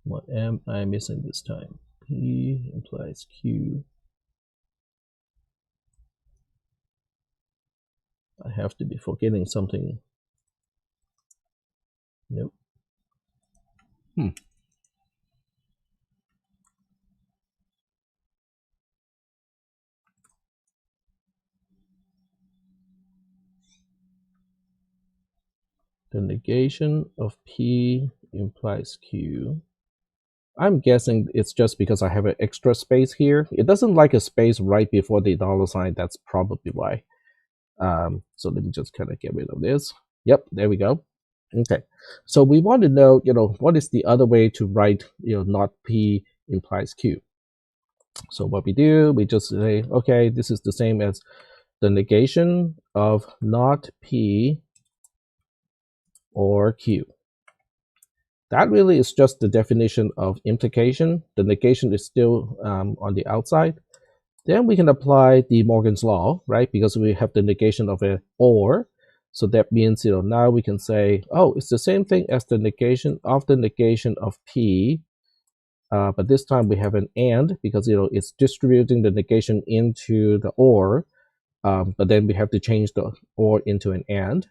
what am I missing this time? P implies Q. I have to be forgetting something. Nope. The negation of P implies Q. I'm guessing it's just because I have an extra space here. It doesn't like a space right before the $sign. That's probably why. So let me just kind of get rid of this. Yep, there we go. Okay, so we want to know, what is the other way to write, not P implies Q. So what we do, we just say, okay, this is the same as the negation of not P or Q. that really is just the definition of implication. The negation is still on the outside. Then we can apply De Morgan's law, right? Because we have the negation of a or. So that means, now we can say, oh, it's the same thing as the negation of P. But this time we have an and because, it's distributing the negation into the or. But then we have to change the or into an and.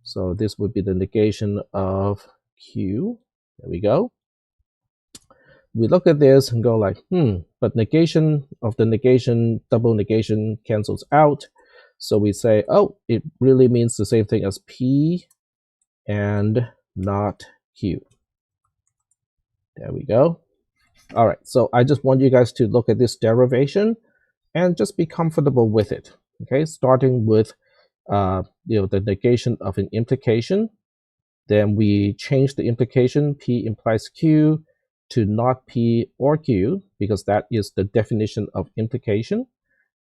So this would be the negation of Q. There we go. We look at this and go like, but negation of the negation, double negation cancels out. So we say, oh, it really means the same thing as P and not Q. There we go. All right, so I just want you guys to look at this derivation and just be comfortable with it. Okay, starting with the negation of an implication. Then we change the implication, P implies Q, to not P or Q, because that is the definition of implication.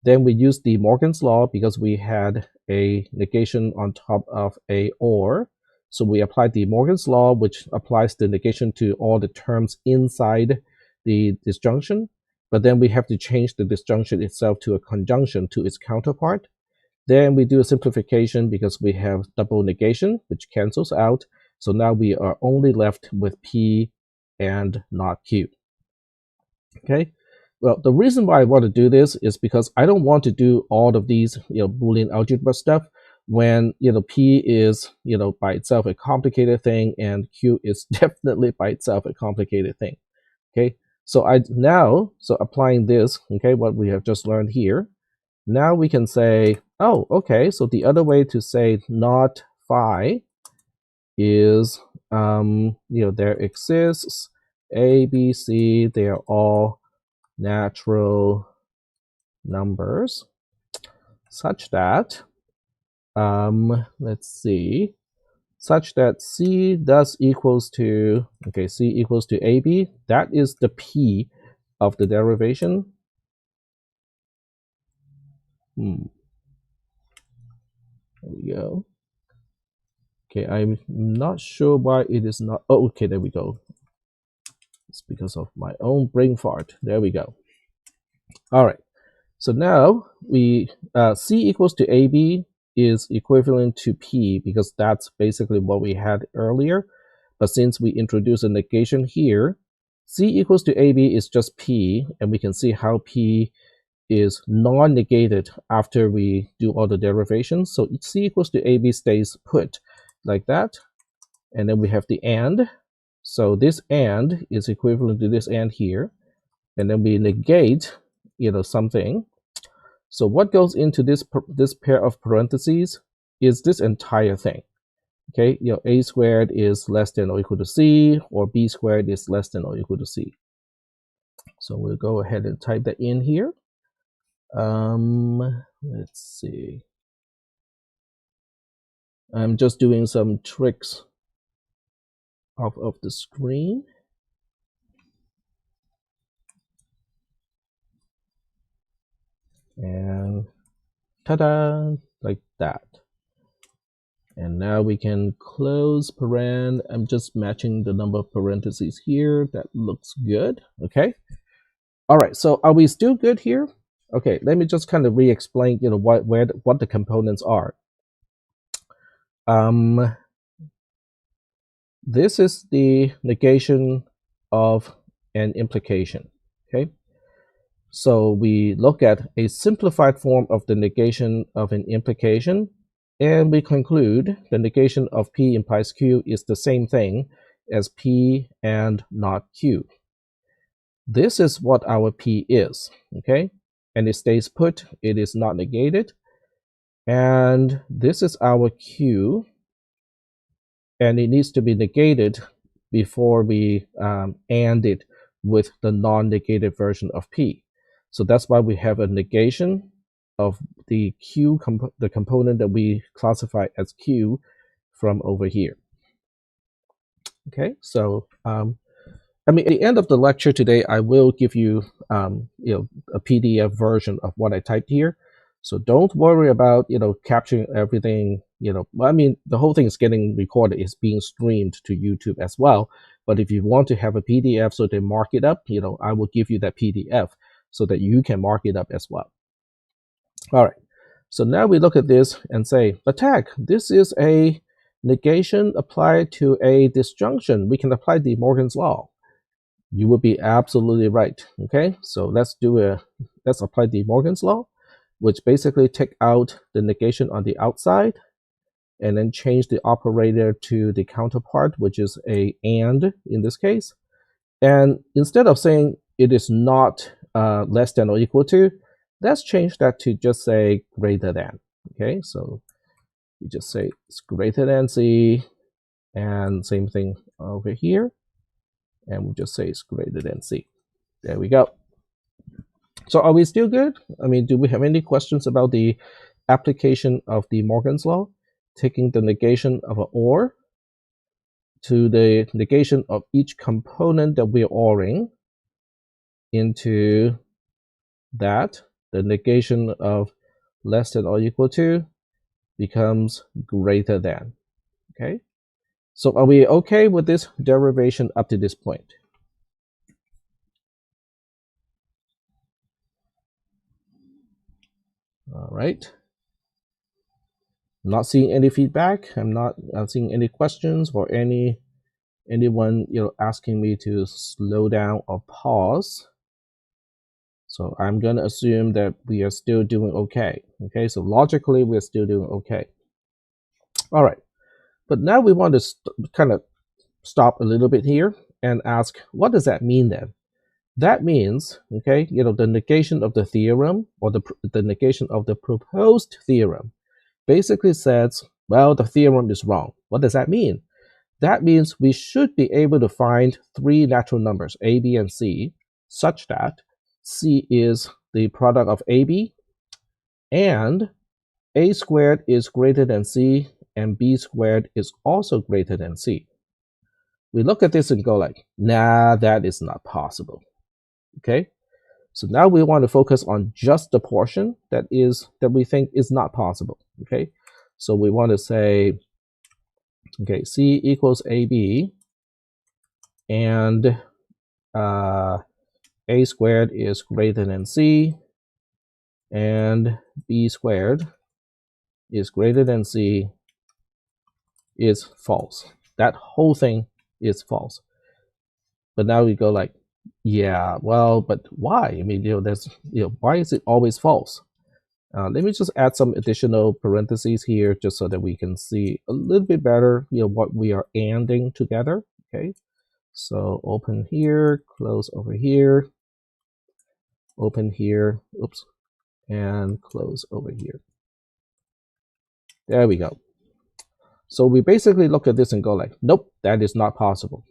Then we use De Morgan's law because we had a negation on top of a or. So we apply De Morgan's law, which applies the negation to all the terms inside the disjunction. But then we have to change the disjunction itself to a conjunction to its counterpart. Then we do a simplification because we have double negation, which cancels out. So now we are only left with P and not Q. Okay. Well, the reason why I want to do this is because I don't want to do all of these, Boolean algebra stuff when, P is, by itself a complicated thing and Q is definitely by itself a complicated thing. Okay. So applying this, okay, what we have just learned here, now we can say, oh, okay, so the other way to say not phi is, there exists A, B, C, they are all natural numbers such that, let's see, such that C does equals to, okay, C equals to AB. That is the P of the derivation. There we go. Okay, I'm not sure why it is not. Oh, okay, there we go. It's because of my own brain fart. There we go. All right. So now we C equals to AB is equivalent to P because that's basically what we had earlier. But since we introduce a negation here, C equals to AB is just P, and we can see how P is non-negated after we do all the derivations. So C equals to AB stays put like that. And then we have the and. So this and is equivalent to this and here. And then we negate, something. So what goes into this pair of parentheses is this entire thing. Okay, A squared is less than or equal to C, or B squared is less than or equal to C. So we'll go ahead and type that in here. Let's see. I'm just doing some tricks off of the screen. And ta-da, like that. And now we can close paren. I'm just matching the number of parentheses here. That looks good. Okay. All right. So are we still good here? Okay. Let me just kind of re-explain, what the components are. This is the negation of an implication. Okay. So we look at a simplified form of the negation of an implication, and we conclude the negation of P implies Q is the same thing as P and not Q. This is what our P is, okay? And it stays put, it is not negated. And this is our Q, and it needs to be negated before we AND it with the non-negated version of P. So that's why we have a negation of the Q, the component that we classify as Q from over here. Okay, so at the end of the lecture today, I will give you, a PDF version of what I typed here. So don't worry about, capturing everything, the whole thing is getting recorded, it's being streamed to YouTube as well. But if you want to have a PDF so they mark it up, I will give you that PDF so that you can mark it up as well. All right. So now we look at this and say, attack, this is a negation applied to a disjunction. We can apply De Morgan's law. You would be absolutely right. Okay, so let's apply De Morgan's law, which basically take out the negation on the outside and then change the operator to the counterpart, which is a and in this case. And instead of saying it is not less than or equal to, let's change that to just say greater than. Okay, so we just say it's greater than C, and same thing over here. And we'll just say it's greater than C. There we go. So are we still good? I mean, do we have any questions about the application of De Morgan's law? Taking the negation of an OR to the negation of each component that we're ORing into that, the negation of less than or equal to becomes greater than. Okay, so are we okay with this derivation up to this point? All right. I'm not seeing any feedback. I'm not seeing any questions or anyone asking me to slow down or pause. So I'm going to assume that we are still doing okay. Okay, so logically, we're still doing okay. All right, but now we want to kind of stop a little bit here and ask, what does that mean then? That means, okay, the negation of the theorem or the negation of the proposed theorem basically says, well, the theorem is wrong. What does that mean? That means we should be able to find three natural numbers, a, b, and c, such that C is the product of AB, and A squared is greater than C, and B squared is also greater than C. We look at this and go like, nah, that is not possible. Okay, so now we want to focus on just the portion that we think is not possible. Okay, so we want to say, okay, C equals AB, and A squared is greater than C, and B squared is greater than C is false. That whole thing is false. But now we go like, yeah, well, but why? I mean, why is it always false? Let me just add some additional parentheses here just so that we can see a little bit better, what we are anding together. Okay, so open here, close over here, open here, oops, and close over here. There we go. So we basically look at this and go like, nope, that is not possible.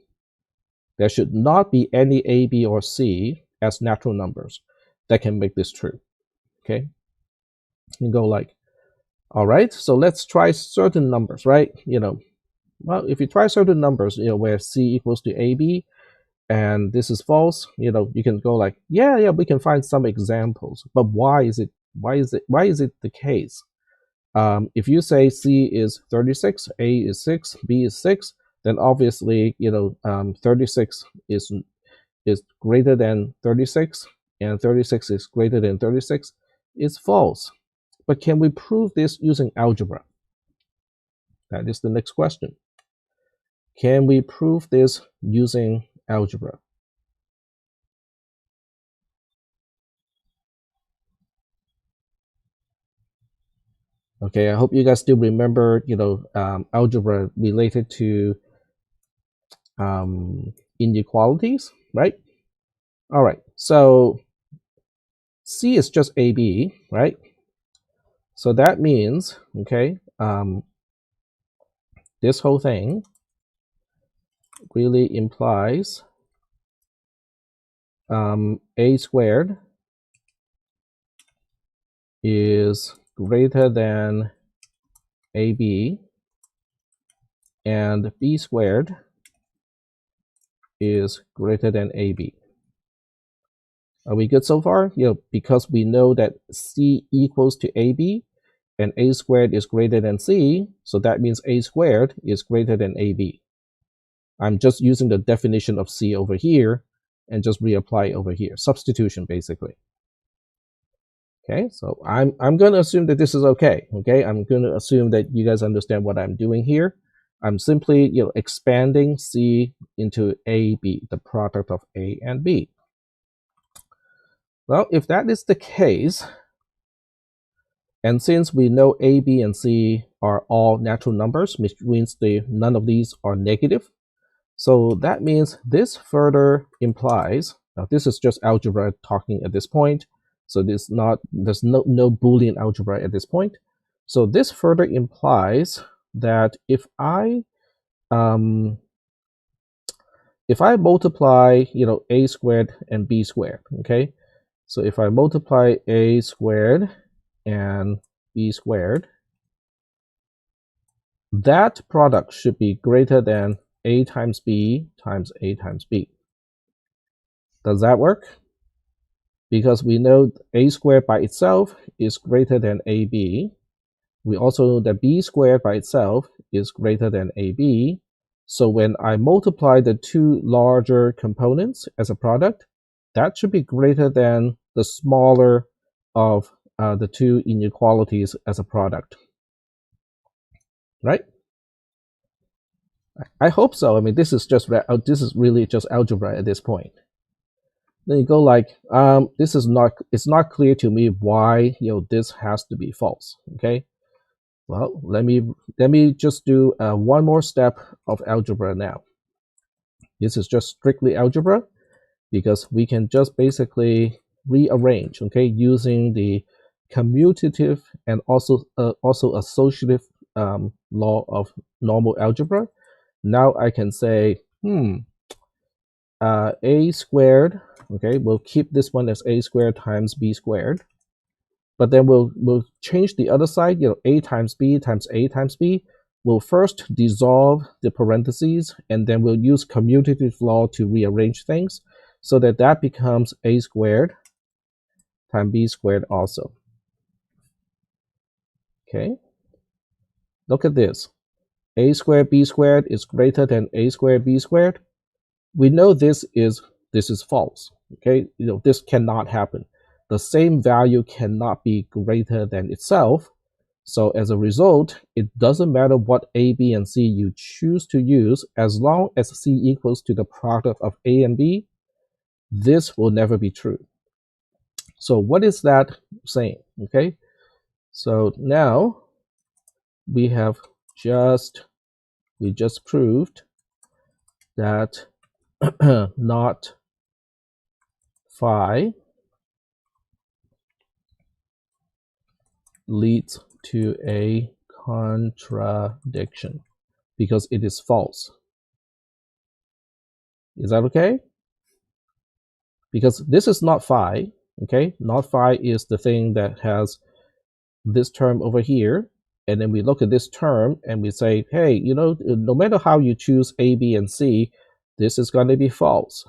There should not be any A, B, or C as natural numbers that can make this true. Okay, you go like, all right, so let's try certain numbers, right? Well, if you try certain numbers, where C equals to AB, and this is false, you can go like, yeah, we can find some examples, but why is it the case? If you say C is 36, A is 6, B is 6, then obviously 36 is greater than 36, and 36 is greater than 36. It's false. But can we prove this using algebra? That is the next question. Can we prove this using algebra? Okay, I hope you guys still remember, algebra related to inequalities, right? All right, so C is just AB, right? So that means, okay, this whole thing really implies A squared is greater than AB, and B squared is greater than AB. Are we good so far? Because we know that C equals to AB, and A squared is greater than C, so that means A squared is greater than AB. I'm just using the definition of C over here and just reapply over here. Substitution, basically. Okay, so I'm going to assume that this is okay. Okay, I'm going to assume that you guys understand what I'm doing here. I'm simply expanding C into A, B, the product of A and B. Well, if that is the case, and since we know A, B, and C are all natural numbers, which means none of these are negative, so that means this further implies, now this is just algebra talking at this point, so there's no Boolean algebra at this point. So this further implies that if I multiply a squared and b squared, okay, so if I multiply a squared and b squared, that product should be greater than a times b times a times b. Does that work? Because we know a squared by itself is greater than ab. We also know that b squared by itself is greater than ab. So when I multiply the two larger components as a product, that should be greater than the smaller of the two inequalities as a product. Right? I hope so. I mean, this is really just algebra at this point. Then you go like, it's not clear to me why this has to be false. Okay, well, let me just do one more step of algebra now. This is just strictly algebra because we can just basically rearrange, okay, using the commutative and also associative law of normal algebra. Now I can say, a squared, okay, we'll keep this one as a squared times b squared, but then we'll change the other side, a times b times a times b. We'll first dissolve the parentheses, and then we'll use commutative law to rearrange things so that becomes a squared times b squared also. Okay, look at this. A squared b squared is greater than a squared b squared. We know this is false. Okay, this cannot happen. The same value cannot be greater than itself. So as a result, it doesn't matter what a, b, and c you choose to use, as long as c equals to the product of a and b, this will never be true. So what is that saying? Okay, so now we just proved that not phi leads to a contradiction because it is false. Is that okay? Because this is not phi, okay? Not phi is the thing that has this term over here, and then we look at this term and we say, hey, no matter how you choose a, b, and c, this is going to be false.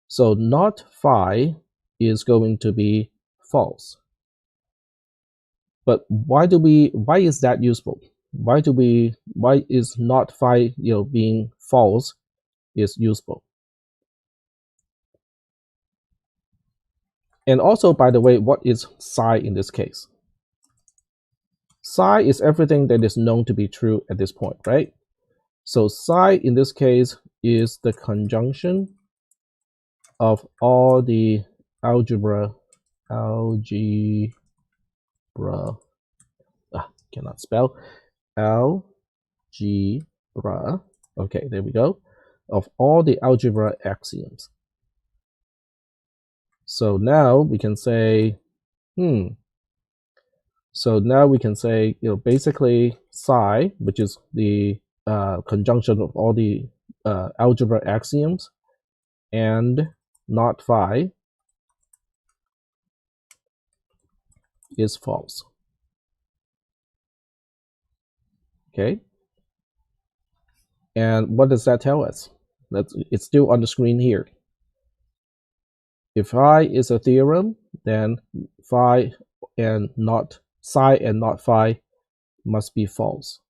So not phi is going to be false. But why is that useful? Why is not phi being false is useful? And also, by the way, what is psi in this case? Psi is everything that is known to be true at this point, right? So psi in this case is the conjunction of all the algebra, cannot spell, algebra, okay, there we go, of all the algebra axioms. So now we can say, so now we can say, basically psi, which is the conjunction of all the algebra axioms, and not phi is false. Okay. And what does that tell us? It's still on the screen here. If phi is a theorem, then psi and not phi must be false.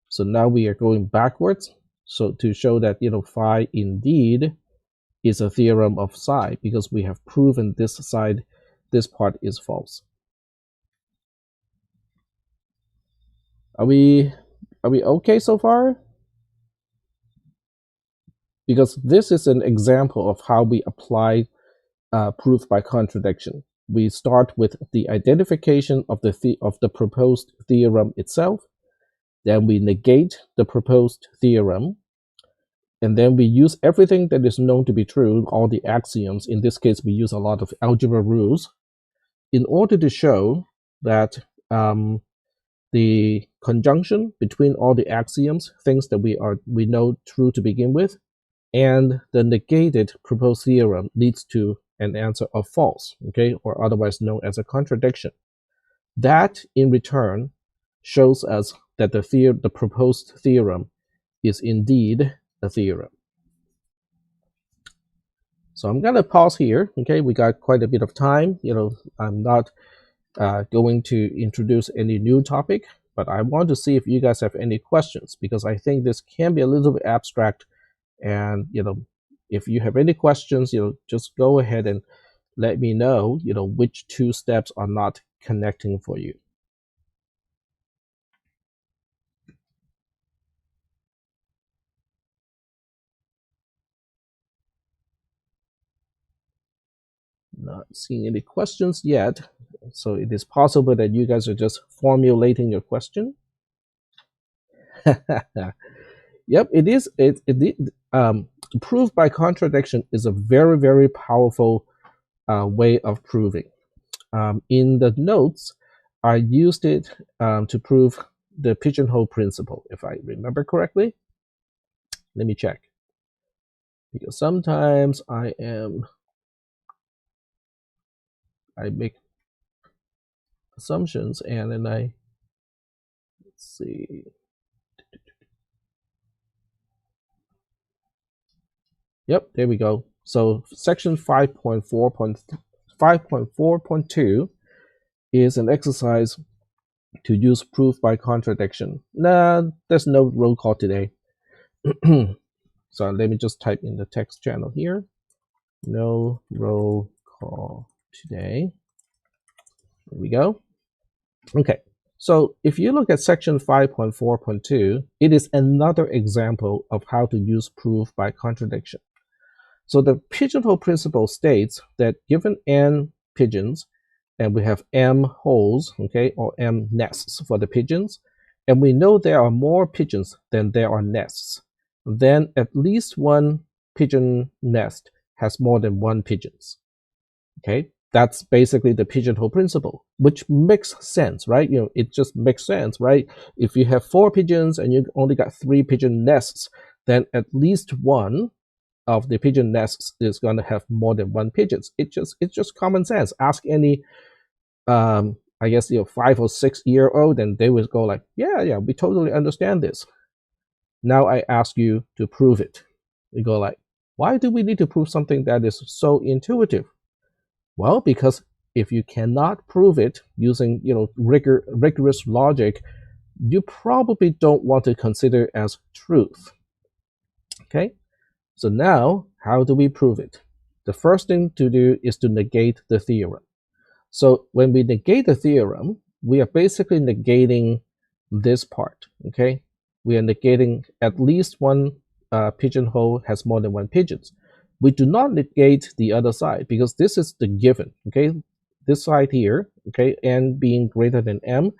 So now we are going backwards. So to show that, phi indeed is a theorem of psi, because we have proven this part is false. Are we okay so far? Because this is an example of how we apply proof by contradiction. We start with the identification of the proposed theorem itself, then we negate the proposed theorem, and then we use everything that is known to be true, all the axioms. In this case, we use a lot of algebra rules in order to show that the conjunction between all the axioms, things that we know true to begin with, and the negated proposed theorem leads to an answer of false, okay, or otherwise known as a contradiction. That, in return, shows us that the proposed theorem is indeed a theorem. So I'm going to pause here, okay? We got quite a bit of time. I'm not going to introduce any new topic, but I want to see if you guys have any questions, because I think this can be a little bit abstract. And, if you have any questions, just go ahead and let me know, which two steps are not connecting for you. Not seeing any questions yet. So it is possible that you guys are just formulating your question. Yep, it is. Proof by contradiction is a very, very powerful way of proving. In the notes, I used it to prove the pigeonhole principle, if I remember correctly. Let me check. Because sometimes I make assumptions and then let's see. Yep, there we go. So section 5.4.2 is an exercise to use proof by contradiction. Nah, there's no roll call today. So let me just type in the text channel here. No roll call today. There we go. Okay, so if you look at section 5.4.2, it is another example of how to use proof by contradiction. So the pigeonhole principle states that given n pigeons, and we have m holes, okay, or m nests for the pigeons, and we know there are more pigeons than there are nests, then at least one pigeon nest has more than one pigeons. Okay, that's basically the pigeonhole principle, which makes sense, right? It just makes sense, right? If you have 4 pigeons and you only got 3 pigeon nests, then at least one of the pigeon nests is going to have more than one pigeons. It's just common sense. Ask any I guess 5 or 6 year old, and they will go like, yeah, we totally understand this. Now I ask you to prove it. You go like, why do we need to prove something that is so intuitive? Well, because if you cannot prove it using rigorous logic, you probably don't want to consider as truth. Okay, so now how do we prove it? The first thing to do is to negate the theorem. So when we negate the theorem, we are basically negating this part. Okay, we are negating at least one pigeonhole has more than one pigeons. We do not negate the other side because this is the given. Okay, this side here, okay, n being greater than m,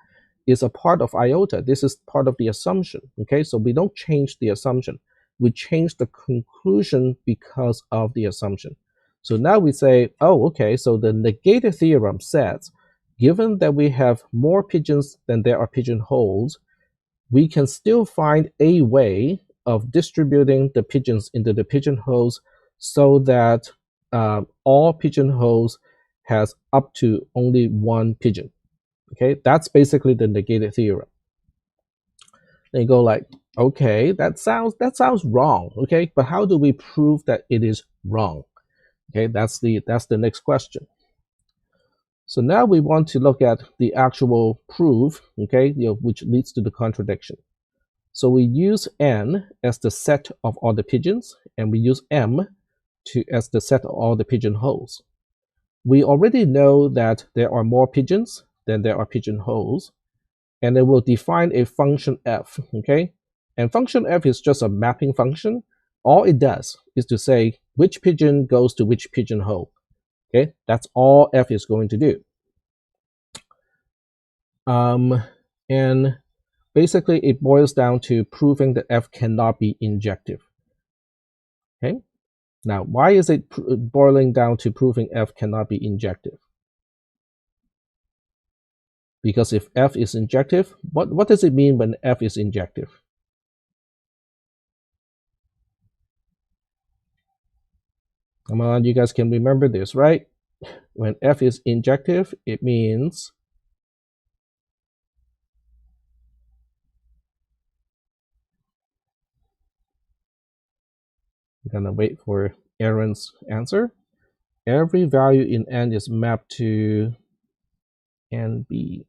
is a part of iota. This is part of the assumption. Okay, so we don't change the assumption. We change the conclusion because of the assumption. So now we say, oh, okay, so the negated theorem says, given that we have more pigeons than there are pigeonholes, we can still find a way of distributing the pigeons into the pigeonholes so that all pigeonholes has up to only one pigeon. Okay, that's basically the negated theorem. Then you go like, okay, that sounds wrong. Okay, but how do we prove that it is wrong? Okay, that's the next question. So now we want to look at the actual proof, okay, which leads to the contradiction. So we use n as the set of all the pigeons, and we use m as the set of all the pigeonholes. We already know that there are more pigeons than there are pigeonholes, and then we'll define a function f, okay? And function f is just a mapping function. All it does is to say which pigeon goes to which pigeonhole, okay? That's all f is going to do. And basically, it boils down to proving that f cannot be injective, okay? Now, why is it boiling down to proving f cannot be injective? Because if f is injective, what does it mean when f is injective? Come on, you guys can remember this, right? When f is injective, it means I'm gonna wait for Aaron's answer. Every value in n is mapped to nb.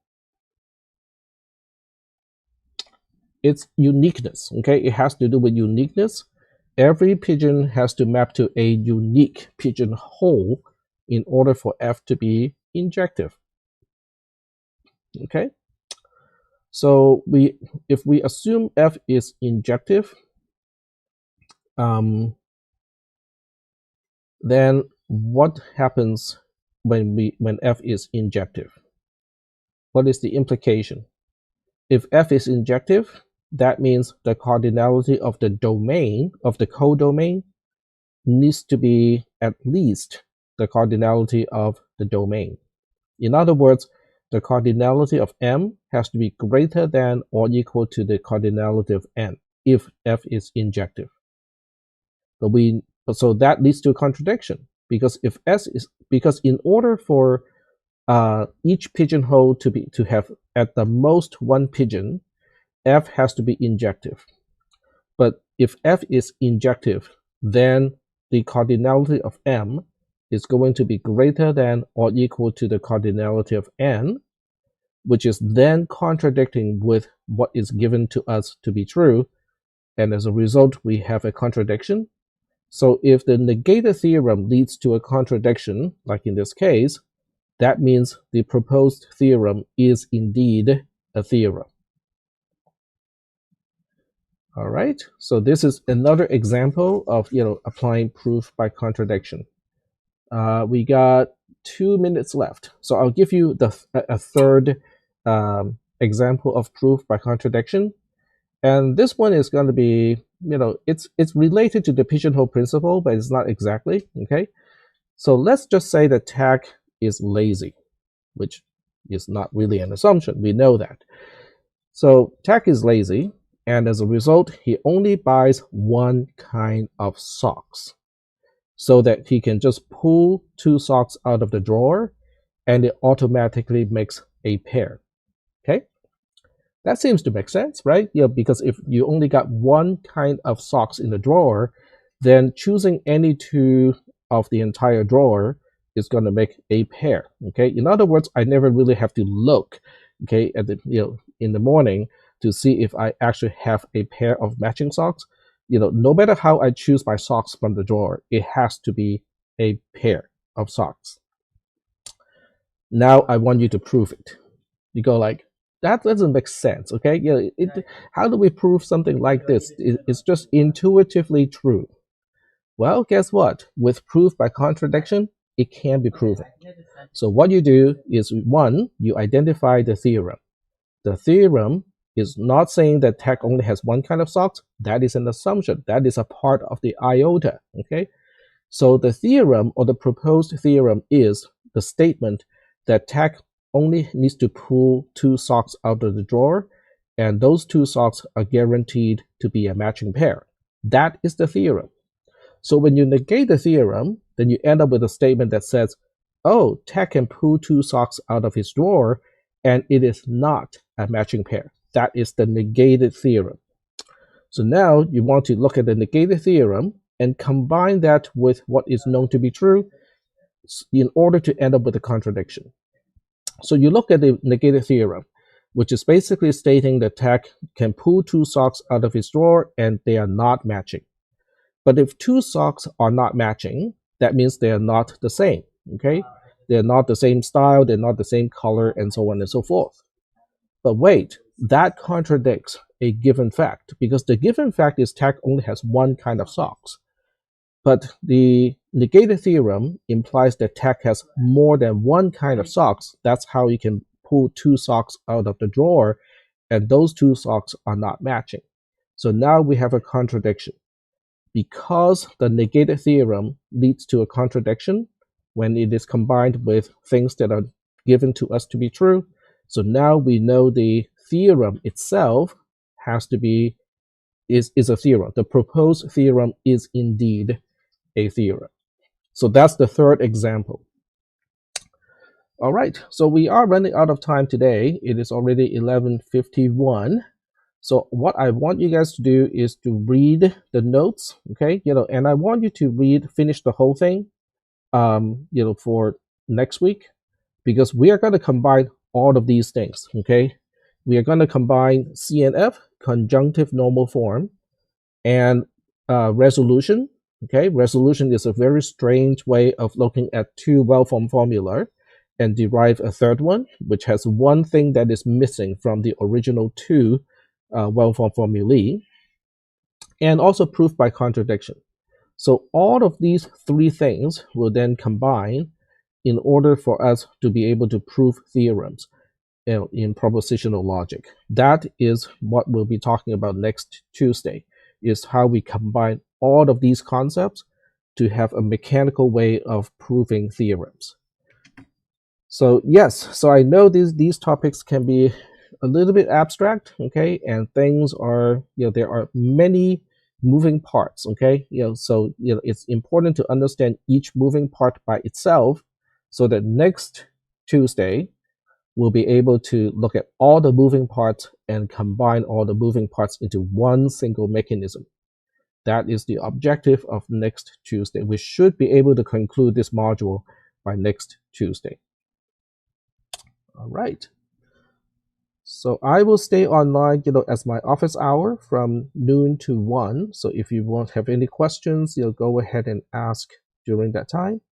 It's uniqueness, okay? It has to do with uniqueness. Every pigeon has to map to a unique pigeonhole in order for f to be injective, okay? So if we assume f is injective, then what happens when f is injective? What is the implication? If f is injective, that means the cardinality of the domain, of the codomain, needs to be at least the cardinality of the domain. In other words, the cardinality of m has to be greater than or equal to the cardinality of n if f is injective. So that leads to a contradiction, because because in order for each pigeonhole to have at the most one pigeon, f has to be injective. But if f is injective, then the cardinality of m is going to be greater than or equal to the cardinality of n, which is then contradicting with what is given to us to be true, and as a result, we have a contradiction. So if the negated theorem leads to a contradiction, like in this case, that means the proposed theorem is indeed a theorem. All right, so this is another example of applying proof by contradiction. We got 2 minutes left, so I'll give you a third example of proof by contradiction, and this one is going to be it's related to the pigeonhole principle, but it's not exactly, okay? So let's just say that tag is lazy, which is not really an assumption. We know that. So tag is lazy, and as a result, he only buys one kind of socks, so that he can just pull 2 socks out of the drawer, and it automatically makes a pair. Okay? That seems to make sense, right? Because if you only got one kind of socks in the drawer, then choosing any 2 of the entire drawer is going to make a pair. Okay? In other words, I never really have to look, okay, at the in the morning to see if I actually have a pair of matching socks. No matter how I choose my socks from the drawer, it has to be a pair of socks. Now I want you to prove it. You go like, that doesn't make sense, okay? How do we prove something like this? It's just intuitively true. Well, guess what? With proof by contradiction, it can be proven. So what you do is, 1, you identify the theorem. The theorem is not saying that tag only has one kind of socks. That is an assumption. That is a part of the iota, okay? So the theorem, or the proposed theorem, is the statement that tag only needs to pull 2 socks out of the drawer, and those 2 socks are guaranteed to be a matching pair. That is the theorem. So when you negate the theorem, then you end up with a statement that says, oh, tag can pull 2 socks out of his drawer, and it is not a matching pair. That is the negated theorem. So now you want to look at the negated theorem and combine that with what is known to be true in order to end up with a contradiction. So you look at the negated theorem. which is basically stating the tag can pull two socks out of his drawer and they are not matching. But if two socks are not matching, that means they are not the same, okay? They're not the same style, they're not the same color, and so on and so forth. But wait, that contradicts a given fact, because the given fact is tag only has one kind of socks. But the negated theorem implies that tag has more than one kind of socks. That's how you can pull two socks out of the drawer, and those two socks are not matching. So now we have a contradiction. Because the negated theorem leads to a contradiction when it is combined with things that are given to us to be true, so now we know the theorem itself has to be is a theorem. The proposed theorem is indeed a theorem. So that's the third example. All right, so we are running out of time today. It is already 11:51. So what I want you guys to do is to read the notes, okay? And I want you to finish the whole thing, for next week, because we are going to combine all of these things, okay? We are going to combine CNF, conjunctive normal form, and resolution, okay? Resolution is a very strange way of looking at two well-formed formula and derive a third one, which has one thing that is missing from the original two well-formed formulae, and also proof by contradiction. So all of these three things will then combine in order for us to be able to prove theorems in propositional logic. That is what we'll be talking about next Tuesday, is how we combine all of these concepts to have a mechanical way of proving theorems. So yes, so I know these topics can be a little bit abstract, okay, and things are, there are many moving parts, okay, so it's important to understand each moving part by itself, so that next Tuesday we'll be able to look at all the moving parts and combine all the moving parts into one single mechanism. That is the objective of next Tuesday. We should be able to conclude this module by next Tuesday. All right. So I will stay online, as my office hour from noon to 1. So if you won't have any questions, go ahead and ask during that time.